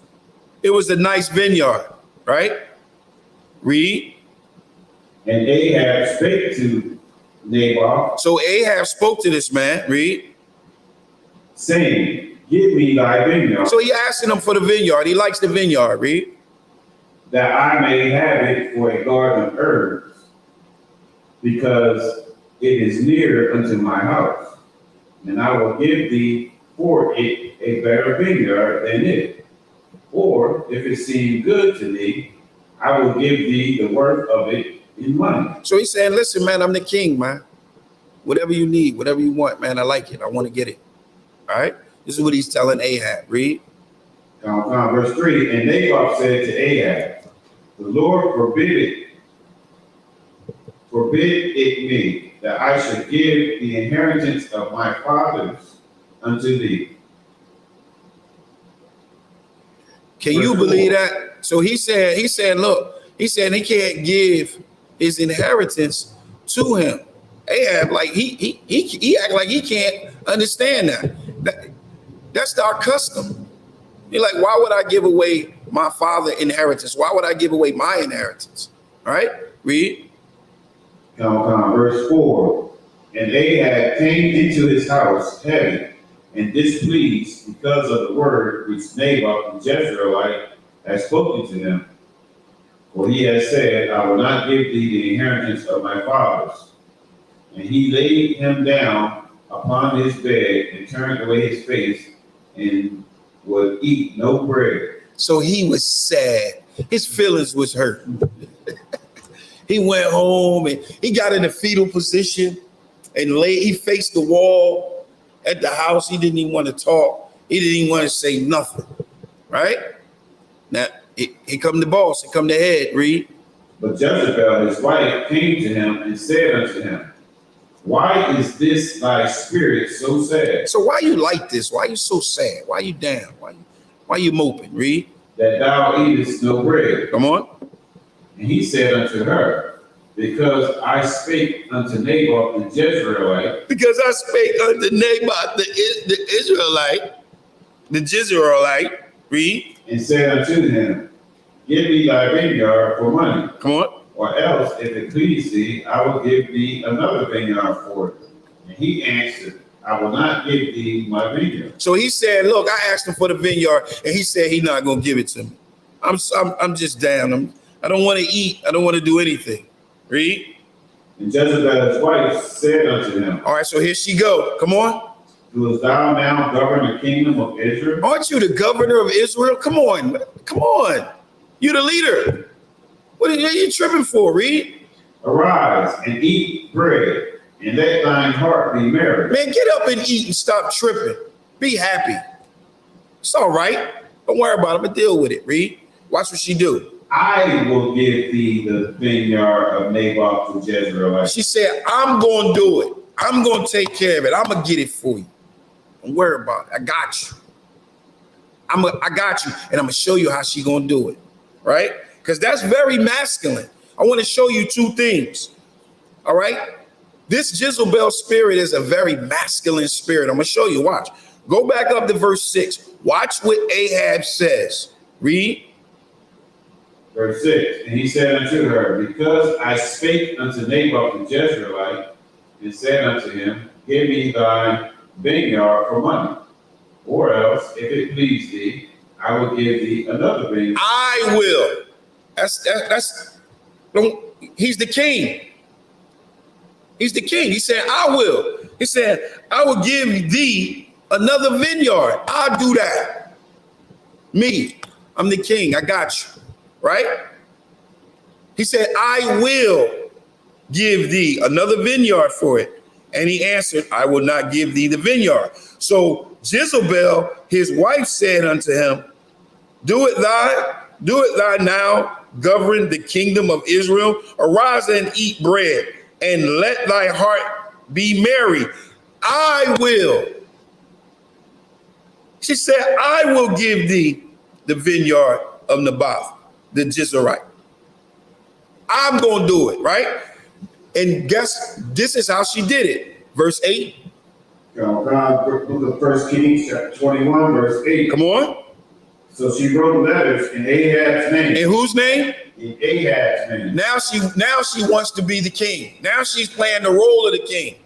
a nice vineyard, right? Read. And Ahab spake to Naboth, So Ahab spoke to this man, read. saying, give me thy vineyard, So he asking him for the vineyard. He likes the vineyard, read. that I may have it for a garden of herbs, because it is near unto my house. And I will give thee for it a better vineyard than it. Or if it seem good to thee, I will give thee the worth of it in money. So he's saying, listen, man, I'm the king, man. Whatever you need, whatever you want, man, I like it. I want to get it. All right? This is what he's telling Ahab. Read. Verse 3, and Naboth said to Ahab, the Lord forbid it me, that I should give the inheritance of my fathers unto thee. Can you believe that? So he said, look, he said he can't give his inheritance to him. Ahab, like he act like he can't understand that's our custom. You're like, why would I give away my father's inheritance? Why would I give away my inheritance? All right, read. Verse 4, and Ahab came into his house heavy and displeased because of the word which Naboth the Jezreelite had spoken to him. For he has said, I will not give thee the inheritance of my fathers. And he laid him down upon his bed and turned away his face and would eat no bread. So he was sad. His feelings was hurt. He went home and he got in a fetal position and he faced the wall at the house. He didn't even want to talk. He didn't even want to say nothing. Right? Now, he come the boss, he come the head, read. But Jezebel, his wife, came to him and said unto him, why is this thy spirit so sad? So why you like this? Why you so sad? Why you down? Why you moping? Read. That thou eatest no bread. Come on. And he said unto her, because I spake unto Naboth the Jezreelite. Because I spake unto Naboth the Israelite, the Jezreelite, read. And said unto him, give me thy vineyard for money. Come on. Or else, if it please thee, I will give thee another vineyard for it. And he answered, I will not give thee my vineyard. So he said, look, I asked him for the vineyard, and he said he's not going to give it to me. I'm just down. I don't want to eat. I don't want to do anything. Read. And Jezebel's wife said unto him, all right, so here she go. Come on. doest thou now govern the kingdom of Israel? Aren't you the governor of Israel? Come on. Come on. You're the leader. What are you tripping for, Reed? Arise and eat bread, and let thine heart be merry. Man, get up and eat and stop tripping. Be happy. It's all right. Don't worry about it. I'm going to deal with it, Reed. Watch what she do. I will give thee the vineyard of Naboth the Jezreelite. She said, I'm going to do it. I'm going to take care of it. I'm going to get it for you. Don't worry about it. I got you. I got you. And I'm going to show you how she going to do it. Right? Because that's very masculine. I want to show you two things. All right? This Jezebel spirit is a very masculine spirit. I'm going to show you. Watch. Go back up to verse 6. Watch what Ahab says. Read. Verse 6. And he said unto her, because I spake unto Naboth the Jezreelite, and said unto him, give me thy vineyard for money, or else, if it please thee, I will give thee another vineyard. I will. He's the king. He's the king. He said, I will. He said, I will give thee another vineyard. I'll do that. Me, I'm the king. I got you. Right? He said, I will give thee another vineyard for it. And he answered, I will not give thee the vineyard. So Jezebel, his wife, said unto him, do it thy now, govern the kingdom of Israel. Arise and eat bread, and let thy heart be merry. I will She said, I will give thee the vineyard of Naboth, the Jezreelite. I'm going to do it, right? And guess, this is how she did it. Verse 8. Book of 1 Kings, chapter 21, verse 8. Come on. So she wrote letters in Ahab's name. In whose name? In Ahab's name. Now she wants to be the king. Now she's playing the role of the king.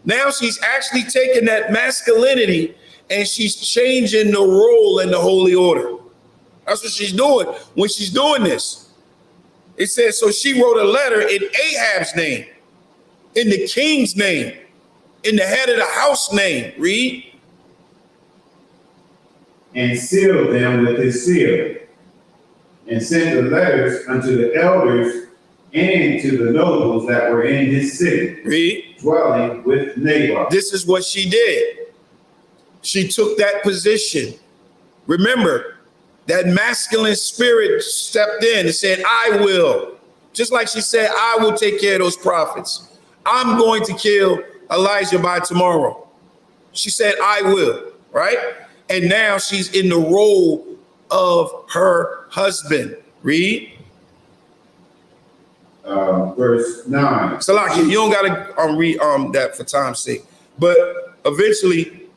Now she's actually taking that masculinity and she's changing the role in the holy order. That's what she's doing when she's doing this. It says, so she wrote a letter in Ahab's name, in the king's name, in the head of the house name. Read. And sealed them with his seal, and sent the letters unto the elders and to the nobles that were in his city, Read. dwelling with Naboth. This is what she did. She took that position. Remember, that masculine spirit stepped in and said, I will. Just like she said, I will take care of those prophets. I'm going to kill Elijah by tomorrow. She said, I will, right? And now she's in the role of her husband. Read. Verse 9. Salaki, you don't got to read that for time's sake. But eventually,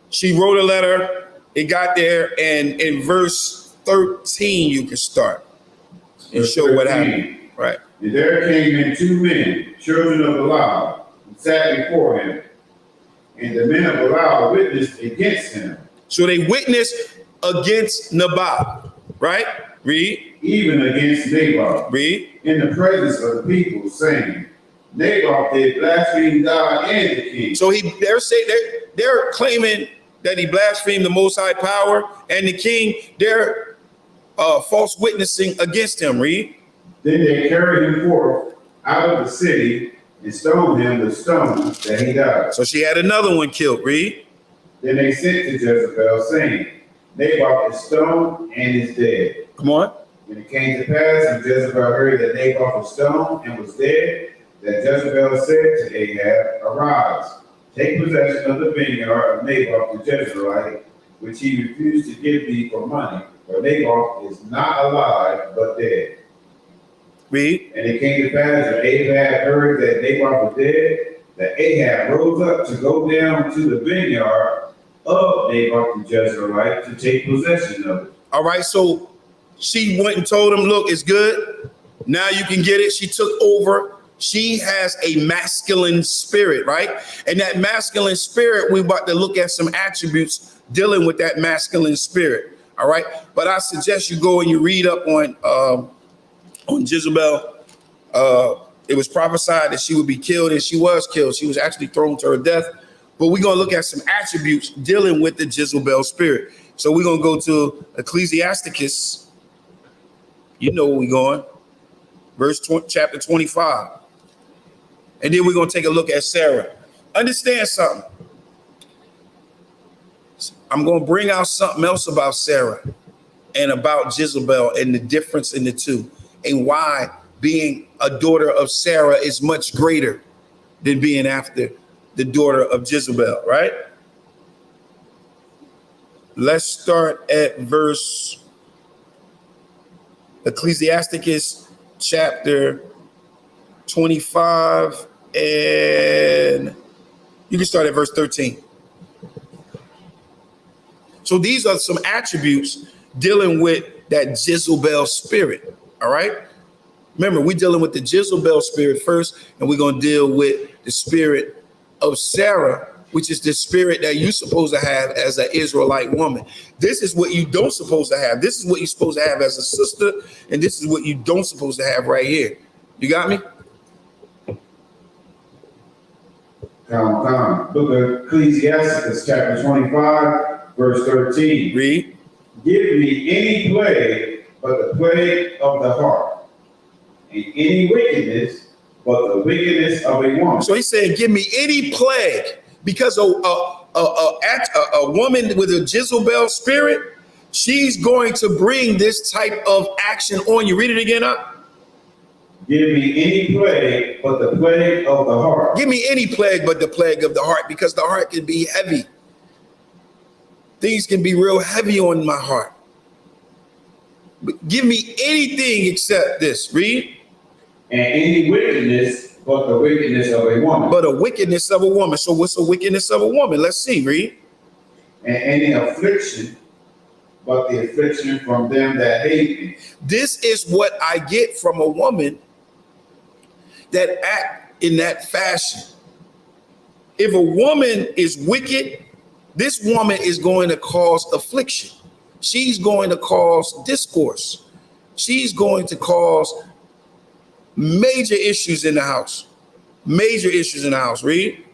she wrote a letter. It got there, and in verse 13, you can start and show what happened. Right. And there came in 2 men, children of Belial, and sat before him. And the men of Belial witnessed against him. So they witnessed against Naboth, right? Read. Even against Naboth. Read. In the presence of the people, saying, Naboth did blaspheme God and the king. So they're claiming that he blasphemed the Most High power and the king. They're false witnessing against him. Read. Then they carried him forth out of the city and stoned him with stones that he died. So she had another one killed. Read. Then they sent to Jezebel, saying, Naboth is stoned and is dead. Come on. And it came to pass, when Jezebel heard that Naboth was stoned and was dead, that Jezebel said to Ahab, Arise, take possession of the vineyard of Naboth the Jezreelite, which he refused to give thee for money, for Naboth is not alive, but dead. Read. And it came to pass, when Ahab heard that Naboth was dead, that Ahab rose up to go down to the vineyard of Naboth the Jezreelite to take possession of it. All right, so she went and told him, look, it's good. Now you can get it. She took over. She has a masculine spirit, right? And that masculine spirit, we're about to look at some attributes dealing with that masculine spirit, all right? But I suggest you go and you read up on Jezebel. It was prophesied that she would be killed, and she was killed. She was actually thrown to her death. But we're going to look at some attributes dealing with the Jezebel spirit. So we're going to go to Ecclesiasticus. You know where we're going. Chapter 25. And then we're going to take a look at Sarah. Understand something. I'm going to bring out something else about Sarah and about Jezebel and the difference in the two, and why being a daughter of Sarah is much greater than being after the daughter of Jezebel, right? Let's start at verse Ecclesiasticus chapter 25, and you can start at verse 13. So these are some attributes dealing with that Jezebel spirit, all right? Remember, we're dealing with the Jezebel spirit first, and we're going to deal with the spirit of Sarah, which is the spirit that you're supposed to have as an Israelite woman. This is what you don't supposed to have. This is what you're supposed to have as a sister, and this is what you don't supposed to have right here. You got me? Book of Ecclesiasticus, chapter 25, verse 13. Read. Give me any plague but the plague of the heart, and any wickedness but the wickedness of a woman. So he said, give me any plague, because a woman with a Jezebel spirit, she's going to bring this type of action on you. Read it again up. Give me any plague but the plague of the heart. Give me any plague but the plague of the heart, because the heart can be heavy. Things can be real heavy on my heart. But give me anything except this. Read. And any wickedness but the wickedness of a woman. But a wickedness of a woman. So what's the wickedness of a woman? Let's see. Read. And any affliction but the affliction from them that hate me. This is what I get from a woman that act in that fashion. If a woman is wicked, this woman is going to cause affliction. She's going to cause discourse. She's going to cause major issues in the house. Major issues in the house. Read.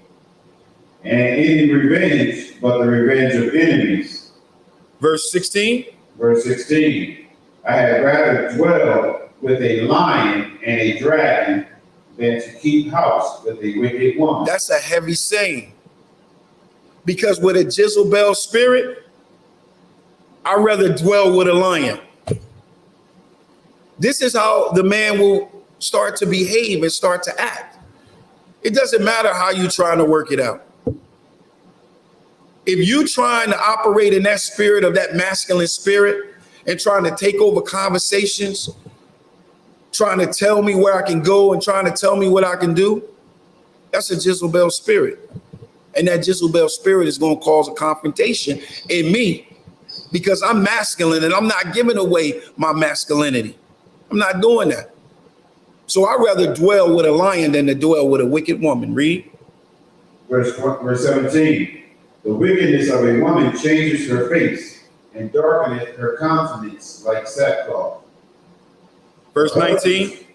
And any revenge but the revenge of enemies. Verse 16. Verse 16. I had rather dwell with a lion and a dragon than to keep house with a wicked woman. That's a heavy saying. Because with a Jezebel spirit, I'd rather dwell with a lion. This is how the man will start to behave and start to act. It doesn't matter how you're trying to work it out. If you're trying to operate in that spirit of that masculine spirit and trying to take over conversations, trying to tell me where I can go and trying to tell me what I can do, that's a Jezebel spirit. And that Jezebel spirit is going to cause a confrontation in me because I'm masculine and I'm not giving away my masculinity. I'm not doing that. So I'd rather dwell with a lion than to dwell with a wicked woman. Read. Verse 17. The wickedness of a woman changes her face and darkeneth her countenance like sackcloth. Verse 19.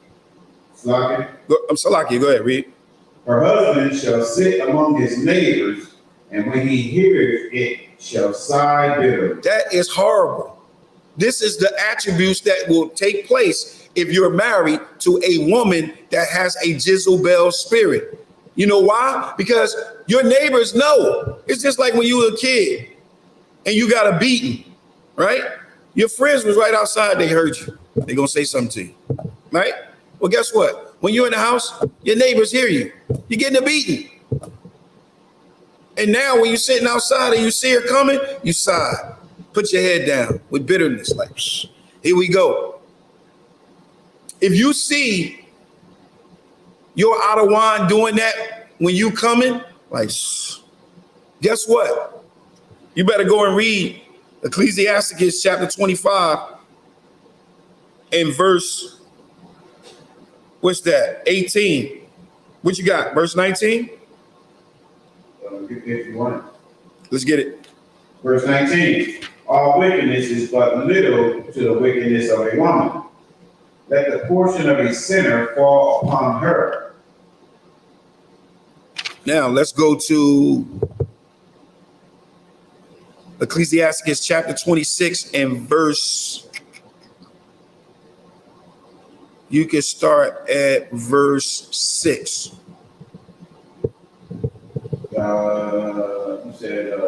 Salaki. I'm Salaki. Go ahead, read. Her husband shall sit among his neighbors, and when he heareth it, shall sigh bitterly. That is horrible. This is the attributes that will take place if you're married to a woman that has a Jezebel spirit. You know why? Because your neighbors know. It's just like when you were a kid and you got a beating, right? Your friends was right outside. They heard you. They're going to say something to you, right? Well, guess what? When you're in the house, your neighbors hear you. You're getting a beating. And now when you're sitting outside and you see her coming, you sigh. Put your head down with bitterness. Like, here we go. If you see your out of wine doing that when you coming, like, guess what? You better go and read Ecclesiasticus chapter 25 and verse, what's that? 18. What you got? Verse 19? If you want it. Let's get it. Verse 19. All wickedness is but little to the wickedness of a woman. Let the portion of a sinner fall upon her. Now let's go to Ecclesiasticus chapter 26 and verse. You can start at verse 6. You said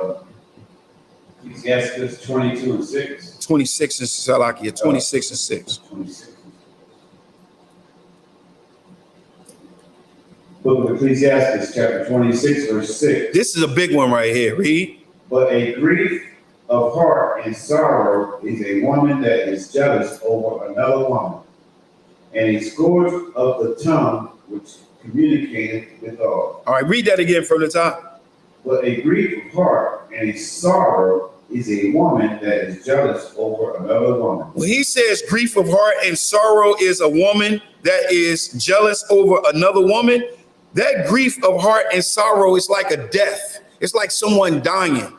Ecclesiastes 22 and 6. 26 and Salakia, 26 and 6. 26. Book of Ecclesiastes, chapter 26, verse 6. This is a big one right here. Read. But a grief of heart and sorrow is a woman that is jealous over another woman, and a scourge of the tongue which communicateth with all. All right, read that again from the top. But a grief of heart and a sorrow is a woman that is jealous over another woman. When he says grief of heart and sorrow is a woman that is jealous over another woman, that grief of heart and sorrow is like a death. It's like someone dying.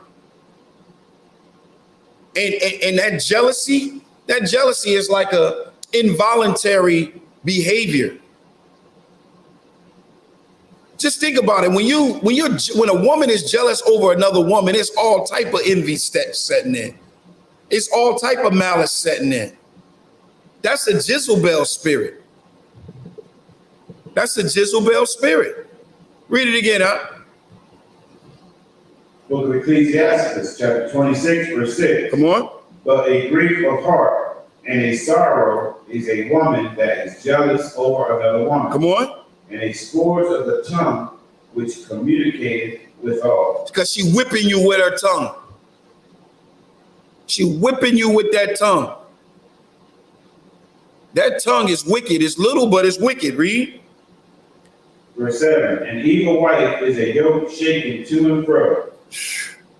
And that jealousy is like a involuntary behavior. Just think about it. When a woman is jealous over another woman, it's all type of envy setting in. It's all type of malice setting in. That's a Jezebel spirit. That's the Jezebel spirit. Read it again, huh? Book of Ecclesiastes, chapter 26, verse 6. Come on. But a grief of heart and a sorrow is a woman that is jealous over another woman. Come on. And a scourge of the tongue which communicated with all. Because she whipping you with her tongue. She whipping you with that tongue. That tongue is wicked. It's little, but it's wicked. Read. Verse 7, an evil wife is a yoke shaken to and fro.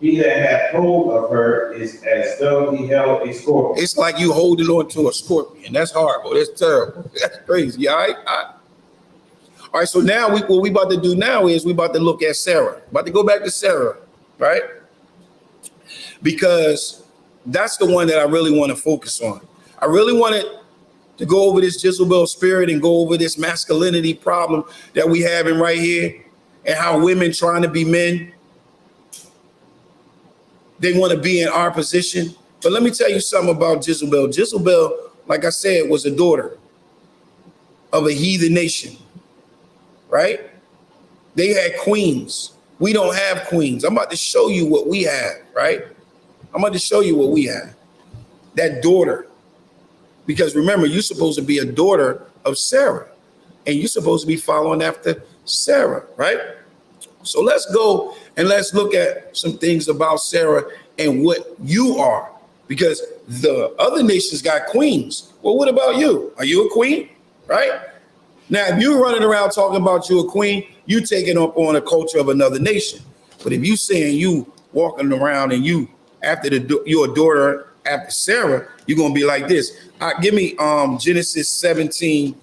He that hath hold of her is as though he held a scorpion. It's like you holding on to a scorpion. That's horrible. That's terrible. That's crazy. All right. All right. So now what we about to do now is we about to look at Sarah. About to go back to Sarah, right? Because that's the one that I really want to focus on. I really wanted to go over this Jezebel spirit and go over this masculinity problem that we have in right here, and how women trying to be men, they want to be in our position. But let me tell you something about Jezebel. Jezebel, like I said, was a daughter of a heathen nation, right? They had queens. We don't have queens. I'm about to show you what we have, right? I'm about to show you what we have. That daughter. Because remember, you're supposed to be a daughter of Sarah, and you're supposed to be following after Sarah, right? So let's go and let's look at some things about Sarah and what you are, because the other nations got queens. Well, what about you? Are you a queen, right? Now, if you're running around talking about you a queen, you taking up on a culture of another nation. But if you saying you walking around and you after you're a daughter after Sarah, you're gonna be like this. Give me Genesis 17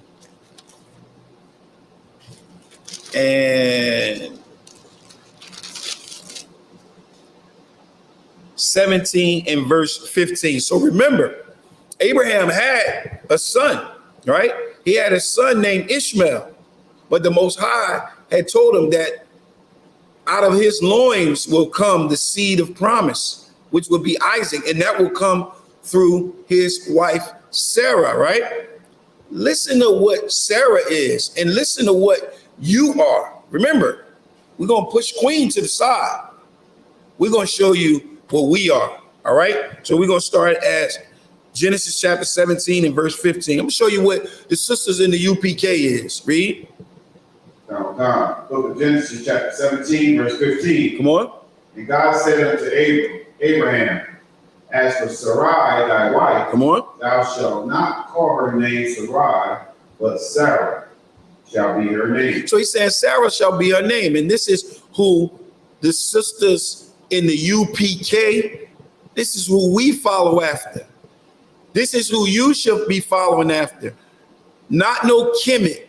and 17 and verse 15. So remember, Abraham had a son, right? He had a son named Ishmael, but the Most High had told him that out of his loins will come the seed of promise, which will be Isaac, and that will come through his wife Sarah, right? Listen to what Sarah is and listen to what you are. Remember, we're going to push Queen to the side. We're going to show you what we are, all right? So we're going to start at Genesis chapter 17 and verse 15. I'm going to show you what the sisters in the UPK is. Read. Book of Genesis chapter 17, verse 15. Come on. And God said unto Abraham, as for Sarai, thy wife, come on, thou shalt not call her name Sarai, but Sarah shall be her name. So he says Sarah shall be her name. And this is who the sisters in the UPK, this is who we follow after. This is who you should be following after. Not no Kemet,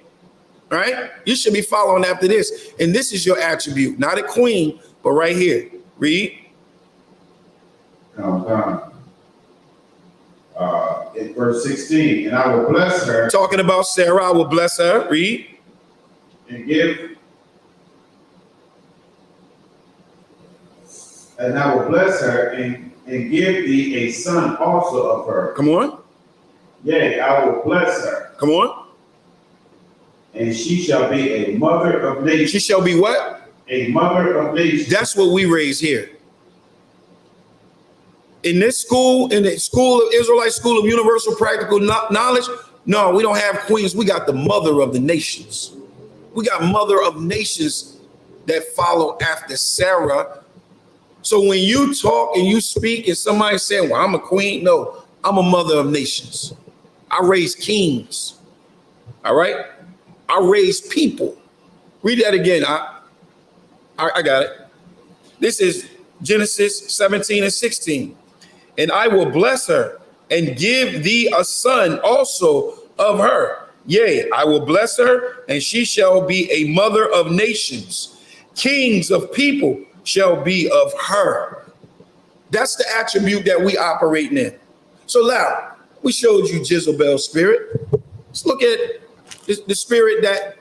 right? You should be following after this. And this is your attribute, not a queen, but right here. Read. In verse 16, and I will bless her. Talking about Sarah, I will bless her. Read. And I will bless her and give thee a son also of her. Come on. Yea, I will bless her. Come on. And she shall be a mother of nations. She shall be what? A mother of nations. That's what we raise here. In this school, in the school of Israelite School of Universal Practical Knowledge, no, we don't have queens. We got the mother of the nations. We got mother of nations that follow after Sarah. So when you talk and you speak and somebody saying, well, I'm a queen. No, I'm a mother of nations. I raise kings. All right. I raise people. Read that again. I got it. This is Genesis 17 and 16. And I will bless her and give thee a son also of her. Yea, I will bless her, and she shall be a mother of nations. Kings of people shall be of her. That's the attribute that we operate in. So now, we showed you Jezebel spirit. Let's look at the spirit that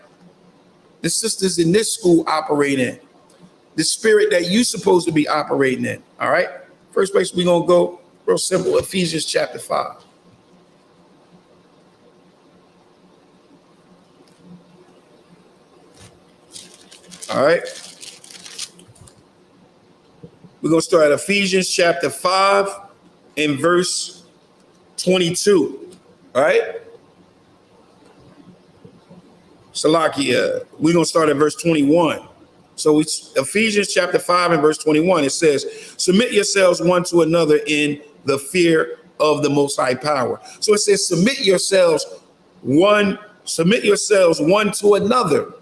the sisters in this school operate in. The spirit that you're supposed to be operating in. All right. First place we're going to go, real simple, Ephesians chapter 5. All right. We're going to start at Ephesians chapter 5 and verse 22. All right. Salakia, we're going to start at verse 21. So it's Ephesians chapter 5 and verse 21. It says, submit yourselves one to another in the fear of the Most High power. So it says, submit yourselves one to another.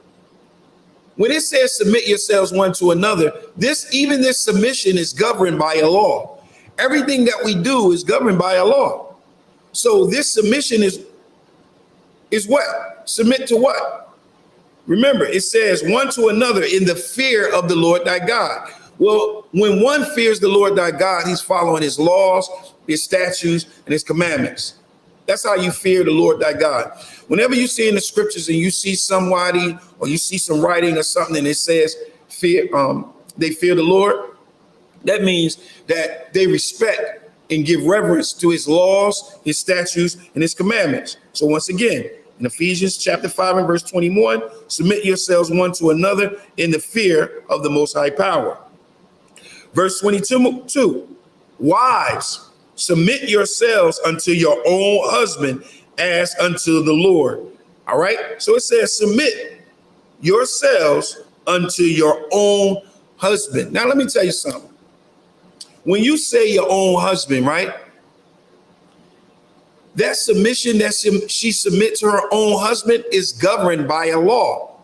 When it says submit yourselves one to another, this submission is governed by a law. Everything that we do is governed by a law. So this submission is what? Submit to what? Remember, it says one to another in the fear of the Lord thy God. Well, when one fears the Lord thy God, he's following his laws, his statutes, and his commandments. That's how you fear the Lord thy God. Whenever you see in the scriptures and you see somebody or you see some writing or something and it says they fear the Lord, that means that they respect and give reverence to his laws, his statutes, and his commandments. So once again, in Ephesians chapter 5 and verse 21, submit yourselves one to another in the fear of the Most High power. Verse 22, wives, submit yourselves unto your own husband as unto the Lord. All right. So it says, submit yourselves unto your own husband. Now, let me tell you something. When you say your own husband, right? That submission that she submits to her own husband is governed by a law.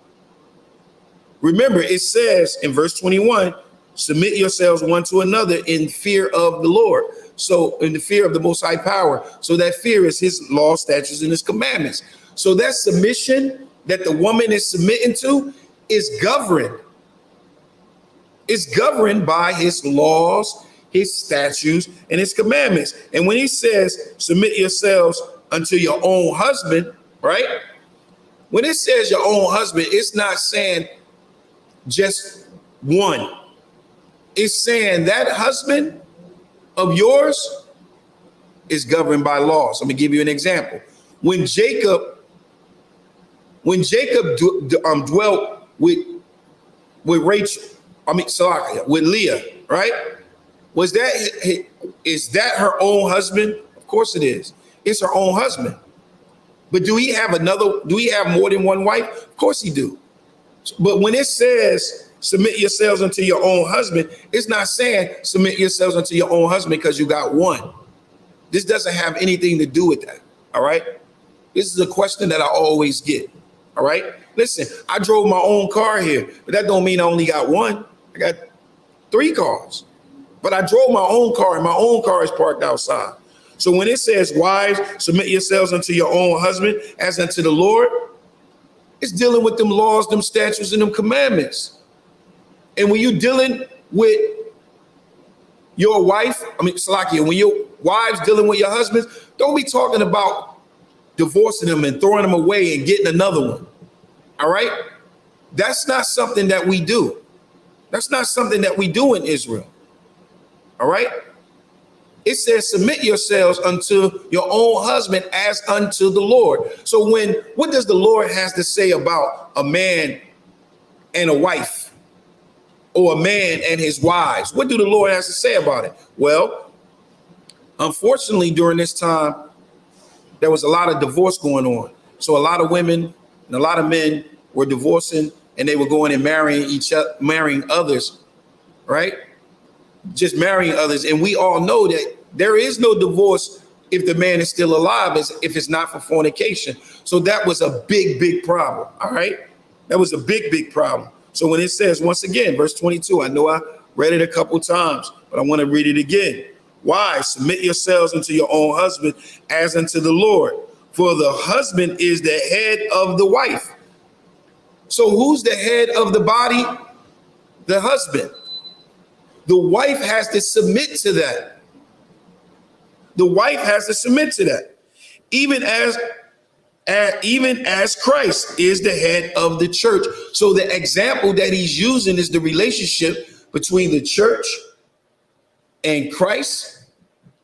Remember, it says in verse 21, submit yourselves one to another in fear of the Lord. So in the fear of the Most High power. So that fear is his law, statutes, and his commandments. So that submission that the woman is submitting to is governed. It's governed by his laws, his statutes, and his commandments. And when he says, submit yourselves unto your own husband, right? When it says your own husband, it's not saying just one. It's saying that husband of yours is governed by laws. Let me give you an example. When Jacob dwelt with Rachel, with Leah, right? Is that her own husband? Of course it is. It's her own husband. But do he have more than one wife? Of course he do. But when it says submit yourselves unto your own husband, it's not saying submit yourselves unto your own husband because you got one. This doesn't have anything to do with that. All right. This is a question that I always get. All right. Listen, I drove my own car here, but that don't mean I only got one. I got 3 cars. But I drove my own car and my own car is parked outside. So when it says, wives, submit yourselves unto your own husband as unto the Lord, it's dealing with them laws, them statutes, and them commandments. And when you're dealing with your wife, Salakia, when your wives dealing with your husbands, don't be talking about divorcing them and throwing them away and getting another one. All right? That's not something that we do. That's not something that we do in Israel. All right. It says, submit yourselves unto your own husband as unto the Lord. So what does the Lord has to say about a man and a wife or a man and his wives? What do the Lord has to say about it? Well, unfortunately, during this time, there was a lot of divorce going on. So a lot of women and a lot of men were divorcing and they were going and marrying others, right? Just marrying others. And we all know that there is no divorce if the man is still alive, if it's not for fornication. So that was a big, big problem. All right. That was a big, big problem. So when it says, once again, verse 22, I know I read it a couple times, but I want to read it again. Why? Submit yourselves unto your own husband as unto the Lord. For the husband is the head of the wife. So who's the head of the body? The husband. The wife has to submit to that. The wife has to submit to that. Even as Christ is the head of the church. So the example that he's using is the relationship between the church and Christ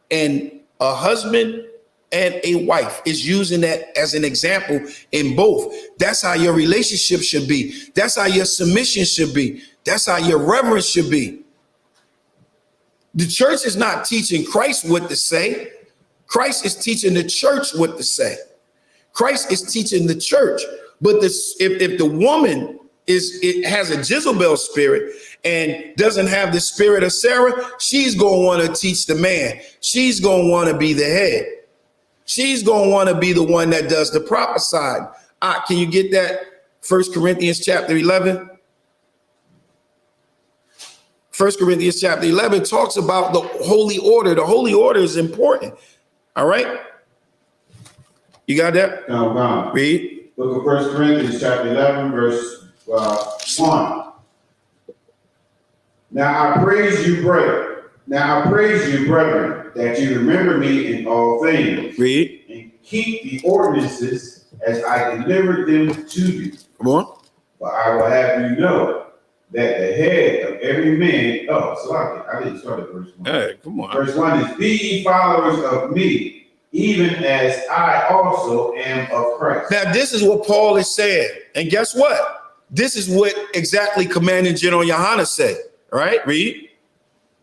and a husband and a wife is using that as an example in both. That's how your relationship should be. That's how your submission should be. That's how your reverence should be. The church is not teaching Christ what to say. Christ is teaching the church what to say. Christ is teaching the church. But if the woman it has a Jezebel spirit and doesn't have the spirit of Sarah, she's going to want to teach the man. She's going to want to be the head. She's going to want to be the one that does the prophesying. Can you get that? 1 Corinthians chapter 11. 1 Corinthians chapter 11 talks about the holy order. The holy order is important. All right. You got that? No. Read. Book of 1 Corinthians chapter 11, verse 1. Now I praise you, brethren, that you remember me in all things. Read. And keep the ordinances as I delivered them to you. Come on. For I will have you know that the head of every man, I didn't start at verse 1. Hey, come on. Verse 1 is, be ye followers of me, even as I also am of Christ. Now, this is what Paul is saying. And guess what? This is what exactly Commanding General Yohanan said. All right, read.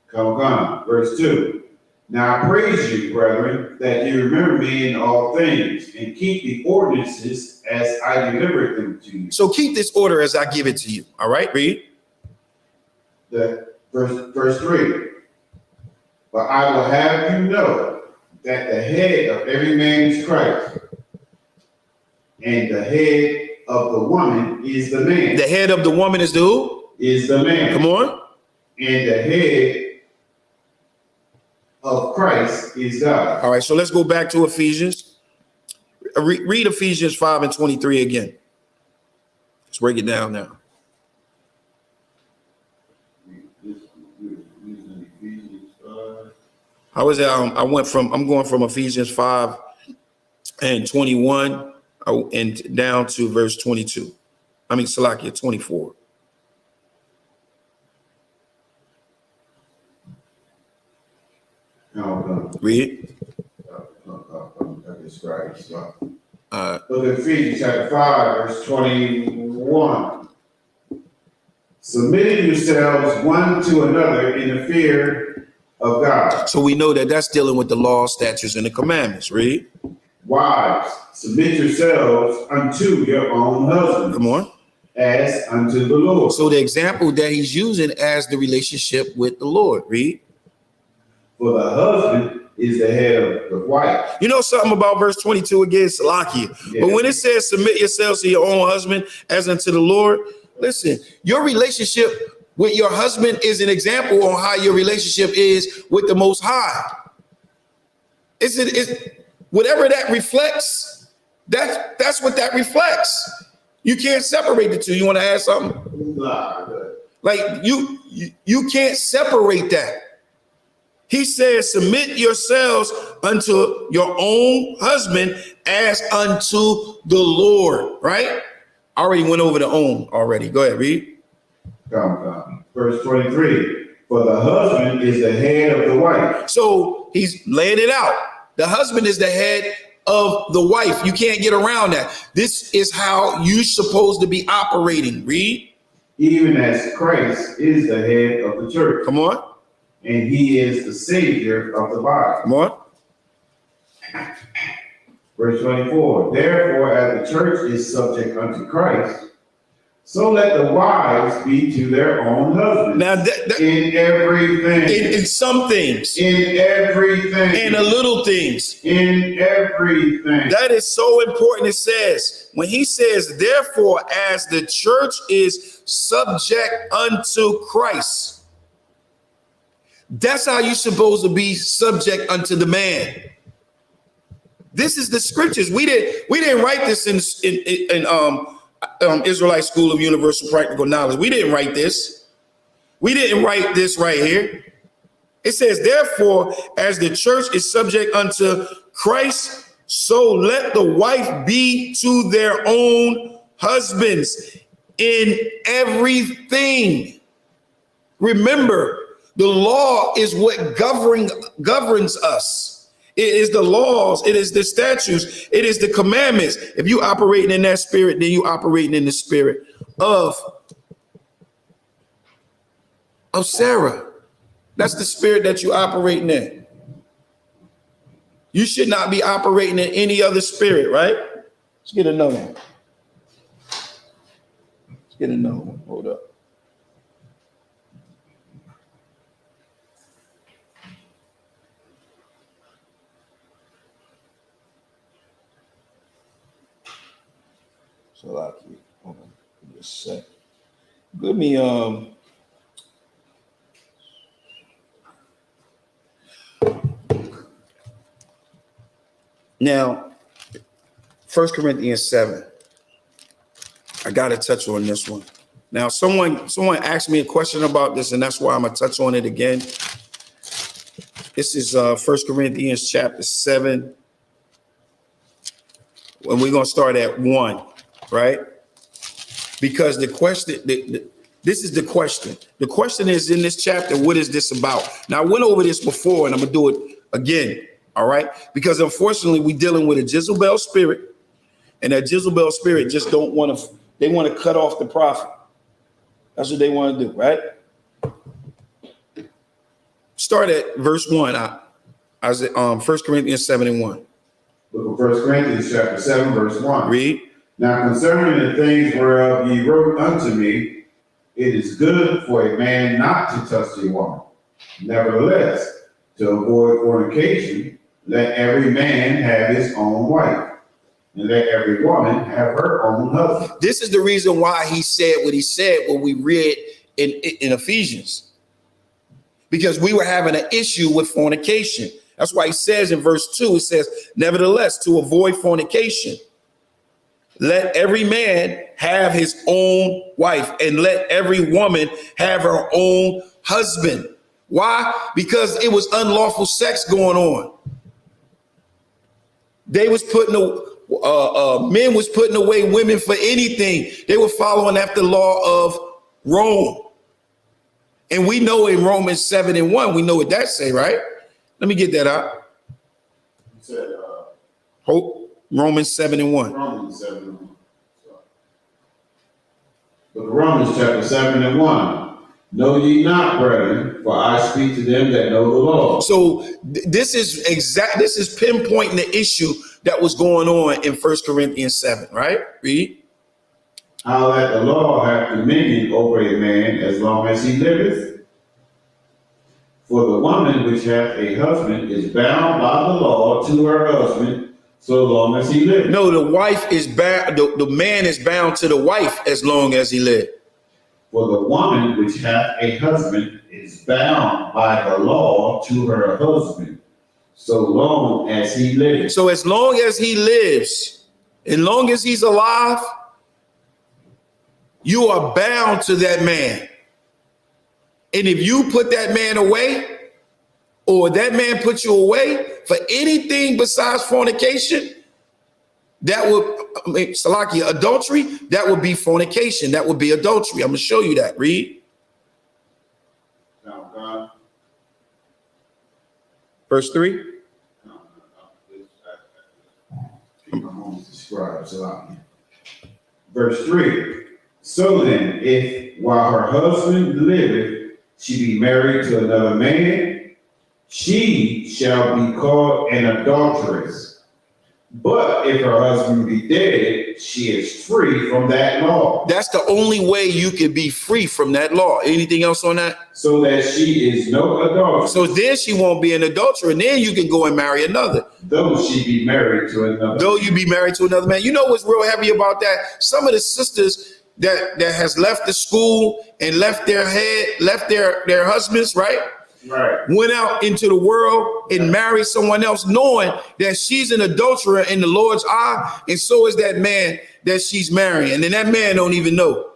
Come. Verse 2. Now I praise you, brethren, that you remember me in all things, and keep the ordinances as I delivered them to you. So keep this order as I give it to you. All right, read. The verse 3. But I will have you know that the head of every man is Christ, and the head of the woman is the man. The head of the woman is the who? Is the man. Come on. And the head of Christ is God. All right, so let's go back to Ephesians. Read Ephesians 5 and 23 again. Let's break it down now. How is that? I'm going from Ephesians 5 and 21 and down to verse 22. Salakia 24. Read. Look at Ephesians chapter 5, verse 21. Submitting yourselves one to another in the fear of God. So we know that that's dealing with the law, statutes, and the commandments. Read. Wives, submit yourselves unto your own husbands. Come on. As unto the Lord. So the example that he's using as the relationship with the Lord. Read. For the husband is the head of the wife. You know something about verse 22 again, Salakia. Yeah. But when it says submit yourselves to your own husband as unto the Lord, listen, your relationship with your husband is an example on how your relationship is with the Most High. It's whatever that reflects, that's what that reflects. You can't separate the two. You want to add something? Like you can't separate that. He says, submit yourselves unto your own husband as unto the Lord, right? I already went over the own already. Go ahead, read. Come. Verse 23. For the husband is the head of the wife. So he's laying it out. The husband is the head of the wife. You can't get around that. This is how you're supposed to be operating. Read. Even as Christ is the head of the church. Come on. And he is the savior of the body. Come on. Verse 24. Therefore, as the church is subject unto Christ, so let the wives be to their own husbands. Now, in everything. In some things. In everything. In the little things. In everything. That is so important. It says, when he says, therefore, as the church is subject unto Christ, that's how you're supposed to be subject unto the man. This is the scriptures. We didn't write this in Israelite School of Universal Practical Knowledge. We didn't write this. We didn't write this right here. It says, therefore, as the church is subject unto Christ, so let the wife be to their own husbands in everything. Remember, the law is what governs us. It is the laws. It is the statutes. It is the commandments. If you operating in that spirit, then you operating in the spirit of Sarah. That's the spirit that you operating in. You should not be operating in any other spirit, right? Let's get another one. get another one. Hold up. So I keep, hold on, give me a sec. Give me now 1 Corinthians 7. I gotta touch on this one. Now, someone asked me a question about this, and that's why I'm gonna touch on it again. This is 1 Corinthians chapter 7. And we're gonna start at 1, right? Because the question, this is the question. The question is in this chapter, what is this about? Now, I went over this before, and I'm gonna do it again, all right? Because unfortunately, we're dealing with a Jezebel spirit, and that Jezebel spirit just don't want to, they want to cut off the prophet. That's what they want to do, right? Start at verse 1. I was at 1 Corinthians 7:1. Book of 1 Corinthians chapter 7, verse 1. Read. Now concerning the things whereof ye wrote unto me, it is good for a man not to touch a woman. Nevertheless, to avoid fornication, let every man have his own wife, and let every woman have her own husband. This is the reason why he said what he said when we read in Ephesians. Because we were having an issue with fornication. That's why he says in verse 2, it says, nevertheless, to avoid fornication, let every man have his own wife, and let every woman have her own husband. Why? Because it was unlawful sex going on. They was putting men was putting away women for anything. They were following after the law of Rome. And we know in Romans 7:1, we know what that say, right? Let me get that out. He said, Romans 7:1. Romans 7:1. But Romans chapter 7:1. Know ye not, brethren, for I speak to them that know the law. So this is pinpointing the issue that was going on in 1 Corinthians 7, right? Read. How that the law hath dominion over a man as long as he liveth. For the woman which hath a husband is bound by the law to her husband so long as he liveth. No, the wife is bound, the man is bound to the wife as long as he lived. For the woman which hath a husband is bound by the law to her husband so long as he lives. So as long as he lives, as long as he's alive, you are bound to that man. And if you put that man away, or that man put you away for anything besides fornication, that would, Salakia, adultery, that would be fornication. That would be adultery. I'm going to show you that. Read. Verse 3. Verse 3. So then, if while her husband liveth, she be married to another man, she shall be called an adulteress. But if her husband be dead, she is free from that law. That's the only way you can be free from that law. Anything else on that? So that she is no adulteress. So then she won't be an adulterer, and then you can go and marry another. Though she be married to another. Though you be married to another man. You know what's real heavy about that? Some of the sisters that has left the school and left their husbands, right? Right. Went out into the world and married someone else, knowing that she's an adulterer in the Lord's eye, and so is that man that she's marrying. And then that man don't even know.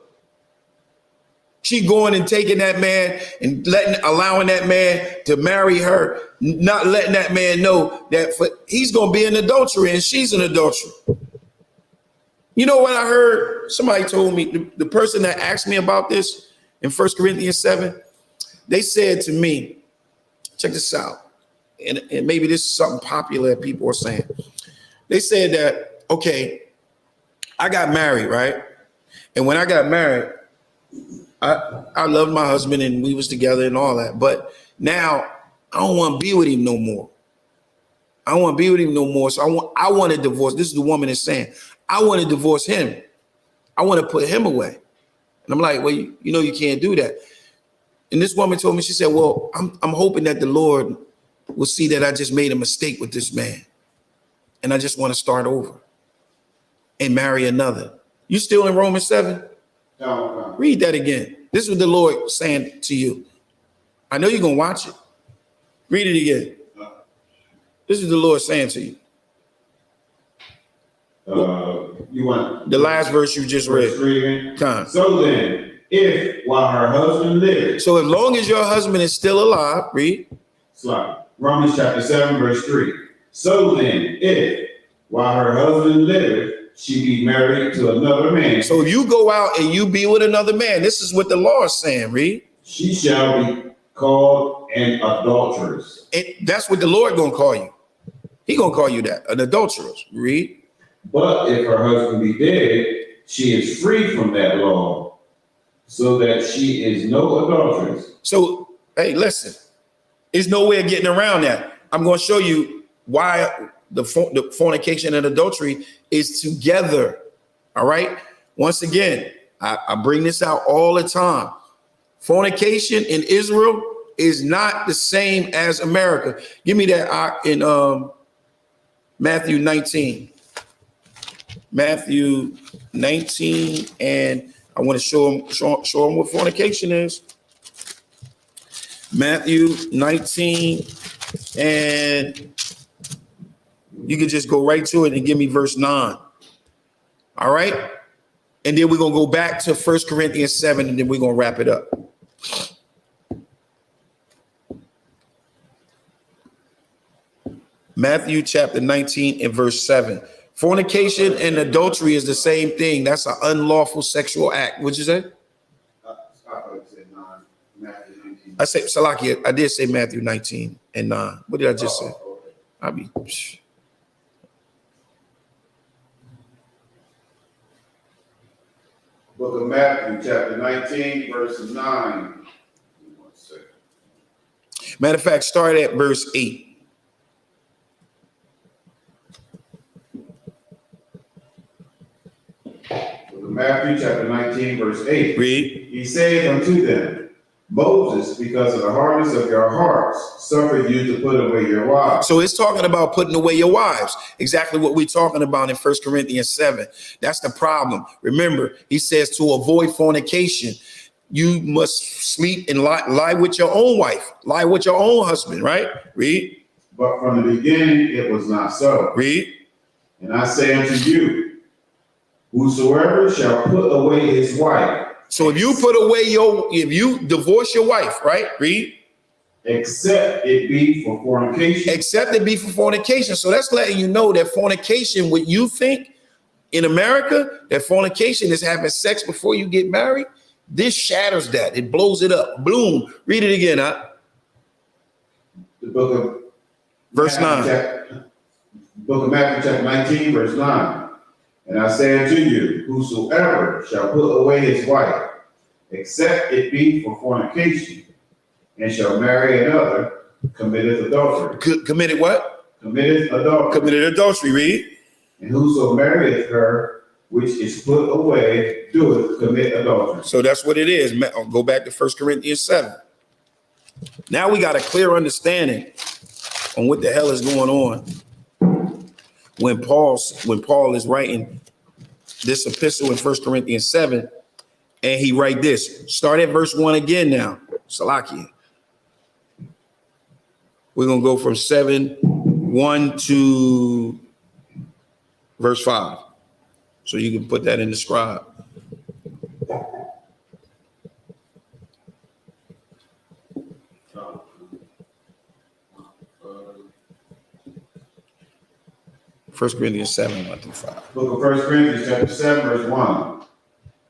She going and taking that man and allowing that man to marry her, not letting that man know that he's going to be an adulterer and she's an adulterer. You know what I heard? Somebody told me, the person that asked me about this in 1 Corinthians 7, they said to me, check this out, and maybe this is something popular that people are saying. They said that, okay, I got married, right? And when I got married, I loved my husband and we was together and all that. But now I don't want to be with him no more. I don't want to be with him no more. So I want to divorce. This is the woman is saying, I want to divorce him. I want to put him away. I'm like, well, you know, you can't do that. And this woman told me, she said, well, I'm hoping that the Lord will see that I just made a mistake with this man. And I just want to start over and marry another. You still in Romans 7? No. Read that again. This is what the Lord saying to you. I know you're going to watch it. Read it again. This is the Lord saying to you. You want the last verse you just read. Time. So then, if while her husband lived. So as long as your husband is still alive, read. Romans chapter 7, verse 3. So then, if while her husband lived, she be married to another man. So if you go out and you be with another man, this is what the law is saying, read. She shall be called an adulteress. And that's what the Lord gonna call you. He gonna call you that, an adulteress. Read. But if her husband be dead, she is free from that law, so that she is no adulteress. So, hey, listen, there's no way of getting around that. I'm going to show you why the fornication and adultery is together. All right. Once again, I bring this out all the time. Fornication in Israel is not the same as America. Give me that in Matthew 19. Matthew 19, and I want to show them what fornication is. Matthew 19, and you can just go right to it and give me verse 9. All right? And then we're going to go back to 1 Corinthians 7, and then we're going to wrap it up. Matthew chapter 19 and verse 7. Fornication and adultery is the same thing. That's an unlawful sexual act. What'd you say? I said, Salaki, I did say Matthew 19 and 9. What did I just say? I'll be. Book of Matthew, chapter 19, verse 9. Matter of fact, start at verse 8. Matthew chapter 19, verse 8. Read. He said unto them, Moses, because of the hardness of your hearts, suffered you to put away your wives. So it's talking about putting away your wives. Exactly what we're talking about in 1 Corinthians 7. That's the problem. Remember, he says to avoid fornication, you must sleep and lie with your own wife, lie with your own husband, right? Read. But from the beginning, it was not so. Read. And I say unto you, whosoever shall put away his wife. So if you if you divorce your wife, right? Read. Except it be for fornication. Except it be for fornication. So that's letting you know that fornication, what you think in America, that fornication is having sex before you get married. This shatters that. It blows it up. Bloom. Read it again, huh? The book of verse 9. Book of Matthew chapter 19, verse 9. And I say unto you, whosoever shall put away his wife, except it be for fornication, and shall marry another, committeth adultery. Committed what? Committeth adultery. Committed adultery, read. And whoso marrieth her, which is put away, doeth commit adultery. So that's what it is. Go back to 1 Corinthians 7. Now we got a clear understanding on what the hell is going on. When Paul is writing this epistle in 1 Corinthians 7, and he write this. Start at verse 1 again now. Salakia. We're going to go from 7:1 to verse 5. So you can put that in the scribe. First Corinthians 7, 1 through 5. Book of 1 Corinthians chapter 7, verse 1.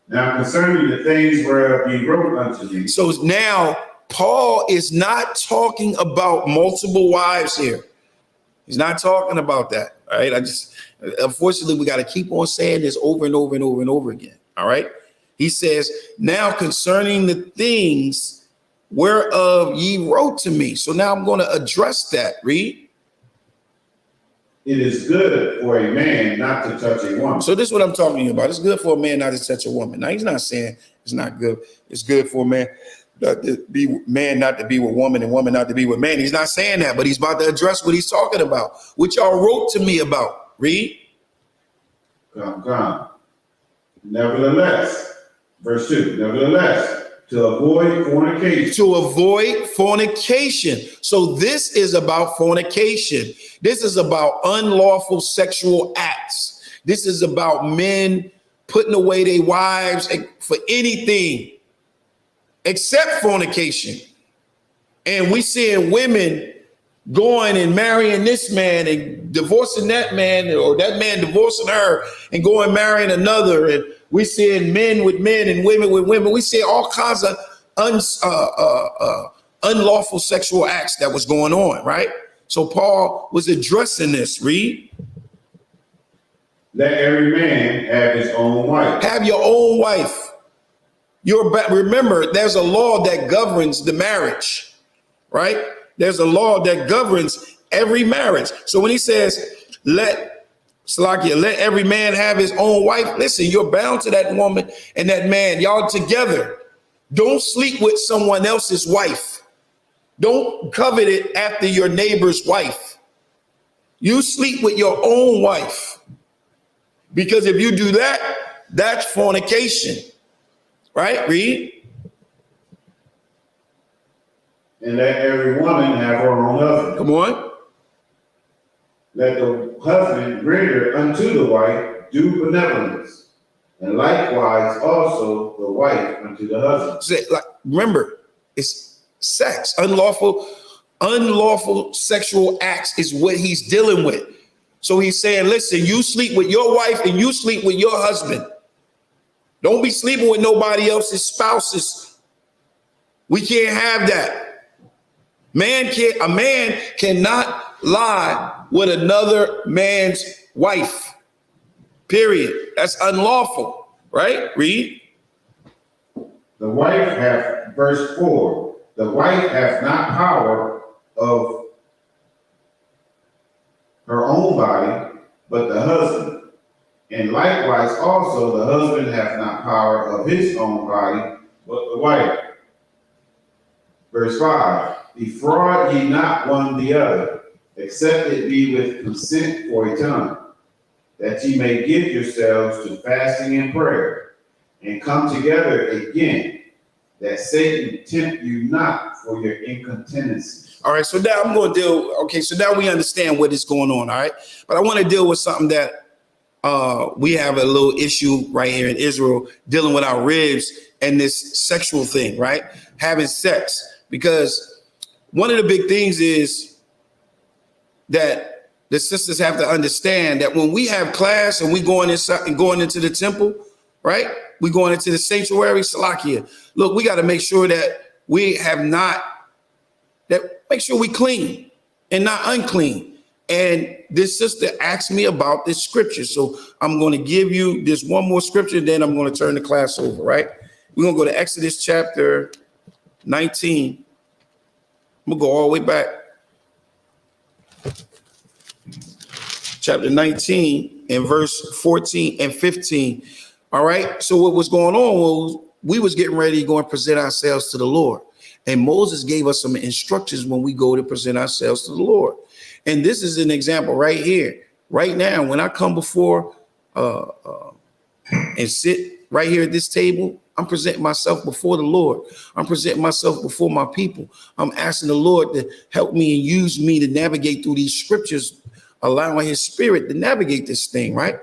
Now concerning the things whereof ye wrote unto me. So now Paul is not talking about multiple wives here. He's not talking about that. All right. Unfortunately, we got to keep on saying this over and over and over and over again. All right. He says, now concerning the things whereof ye wrote to me. So now I'm going to address that. Read. It is good for a man not to touch a woman. So this is what I'm talking about. It's good for a man not to touch a woman. Now, he's not saying It's not good. It's good for man not to be with woman and woman not to be with man. He's not saying that, but he's about to address what he's talking about, which y'all wrote to me about. Read. Come. Nevertheless, verse 2, nevertheless, to avoid fornication. To avoid fornication. So this is about fornication. This is about unlawful sexual acts. This is about men putting away their wives for anything except fornication. And we seeing women going and marrying this man and divorcing that man, or that man divorcing her and going marrying another. And we seeing men with men and women with women. We see all kinds of unlawful sexual acts that was going on, right? So Paul was addressing this. Read. Let every man have his own wife. Have your own wife. Remember, there's a law that governs the marriage, right? There's a law that governs every marriage. So when he says, let every man have his own wife, listen, you're bound to that woman and that man. Y'all together. Don't sleep with someone else's wife. Don't covet it after your neighbor's wife. You sleep with your own wife. Because if you do that, that's fornication. Right? Read. And let every woman have her own husband. Come on. Let the husband render unto the wife due benevolence, and likewise also the wife unto the husband. Remember, it's sex. Unlawful sexual acts is what he's dealing with. So he's saying, listen, you sleep with your wife and you sleep with your husband. Don't be sleeping with nobody else's spouses. We can't have that. A man cannot lie with another man's wife. Period. That's unlawful, right? Read. The wife hath, verse 4, the wife hath not power of her own body, but the husband. And likewise also the husband hath not power of his own body, but the wife. Verse 5, defraud ye not one the other, except it be with consent for a time, that ye may give yourselves to fasting and prayer, and come together again, that Satan tempt you not for your incontinency. All right, so now I'm going to deal, so now we understand what is going on, all right? But I want to deal with something that we have a little issue right here in Israel, dealing with our ribs and this sexual thing, right? Having sex. Because one of the big things is that the sisters have to understand that when we have class and we going inside and going into the temple, right? We going into the sanctuary, Salakia. Look, we got to make sure that we make sure we clean and not unclean. And this sister asked me about this scripture. So I'm going to give you this one more scripture, then I'm going to turn the class over, right? We're going to go to Exodus chapter 19. I'm going to go all the way back. Chapter 19 and verse 14 and 15. All right. So what was going on was we was getting ready to go and present ourselves to the Lord. And Moses gave us some instructions when we go to present ourselves to the Lord. And this is an example right here. Right now, when I come before and sit right here at this table, I'm presenting myself before the Lord. I'm presenting myself before my people. I'm asking the Lord to help me and use me to navigate through these scriptures, allowing his spirit to navigate this thing, right?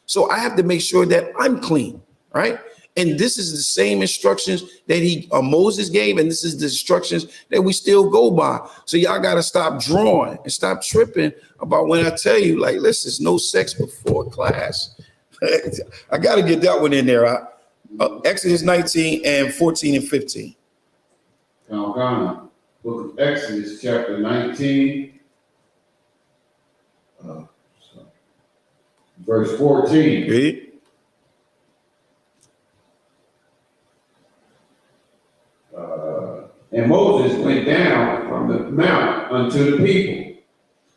So I have to make sure that I'm clean, right? And this is the same instructions that Moses gave, and this is the instructions that we still go by. So y'all got to stop drawing and stop tripping about when I tell you, like, listen, it's no sex before class. I got to get that one in there. Exodus 19 and 14 and 15. Book of Exodus, chapter 19, verse 14. Read. And Moses went down from the mount unto the people,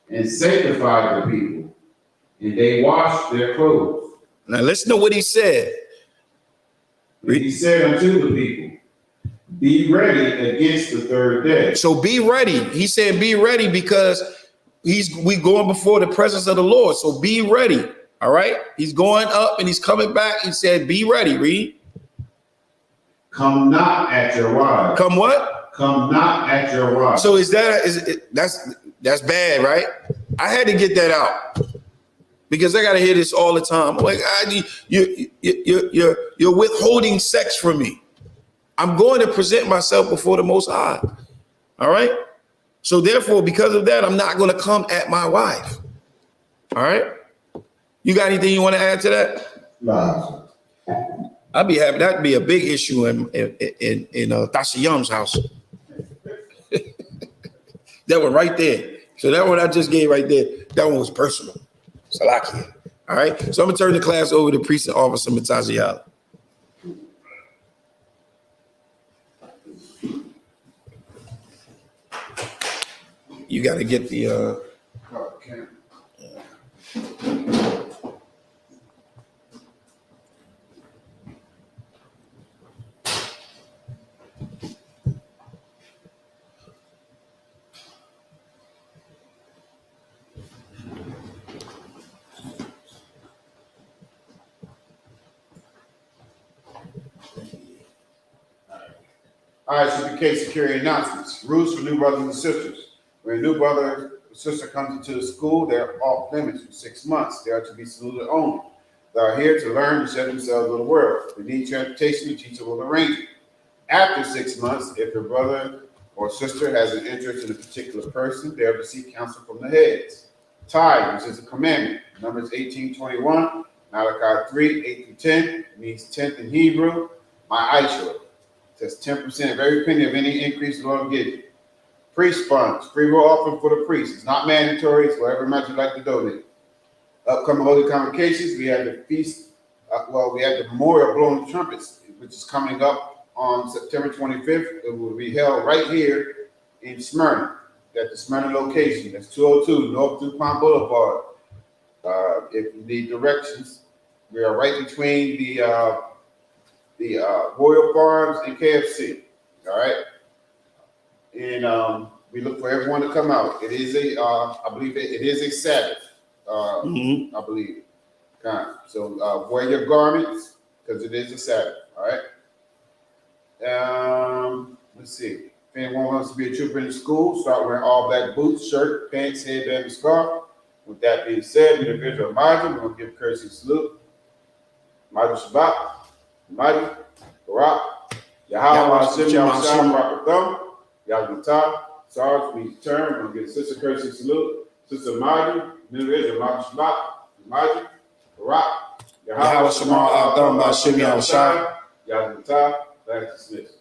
and sanctified the people, and they washed their clothes. Now listen to what he said. And he said unto the people, be ready against the third day. So be ready. He said, be ready because we going before the presence of the Lord. So be ready. All right. He's going up and he's coming back. He said, be ready. Read. Come not at your wives. Come what? Come not at your wives. So that's bad, right? I had to get that out because I got to hear this all the time. I'm like, you're withholding sex from me. I'm going to present myself before the Most High. All right. So therefore, because of that, I'm not going to come at my wife. All right. You got anything you want to add to that? No. I'd be happy. That'd be a big issue in Tasha Young's house. That one right there. So that one I just gave right there, that one was personal. Salakia. All right. So I'm gonna turn the class over to Precinct Officer Mataziala. You got to get the All right, CPK security announcements. Rules for new brothers and sisters. When a new brother or sister comes into the school, they're off limits for 6 months. They are to be saluted only. They are here to learn and share themselves with the world. If they need transportation, the teacher will arrange it. After 6 months, if your brother or sister has an interest in a particular person, they are to seek counsel from the heads. Tithe, which is a commandment. Numbers 18:21, Malachi 3:8-10, means 10th in Hebrew. My Aishua. Says 10% of every penny of any increase the Lord will give you. Priest funds, free will offering for the priest. It's not mandatory. It's whatever amount you'd like to donate. Upcoming holy convocations, we have the feast. We have the memorial blowing the trumpets, which is coming up on September 25th. It will be held right here in Smyrna, at the Smyrna location. That's 202 North DuPont Boulevard. If you need directions, we are right between the Royal Farms and KFC. All right. And we look for everyone to come out. It is I believe it is a Sabbath. I believe. So wear your garments because it is a Sabbath. All right. Let's see. If anyone wants to be a trooper in the school, start wearing all black boots, shirt, pants, headband, and scarf. With that being said, with the visual Majah, we're going to give courtesy salute. Majah Shabbat. Mighty, Barak, Yahweh, Hashem, Yahweh, Rakatham, Yahweh, Sarge, means turn. We're going to get Sister Courtesy salute. Sister Mighty, New Israel, Mighty Shabbat, Mighty, Barak, Yahweh, Hashem, Yahweh, Yahweh, Yahweh, dismissed.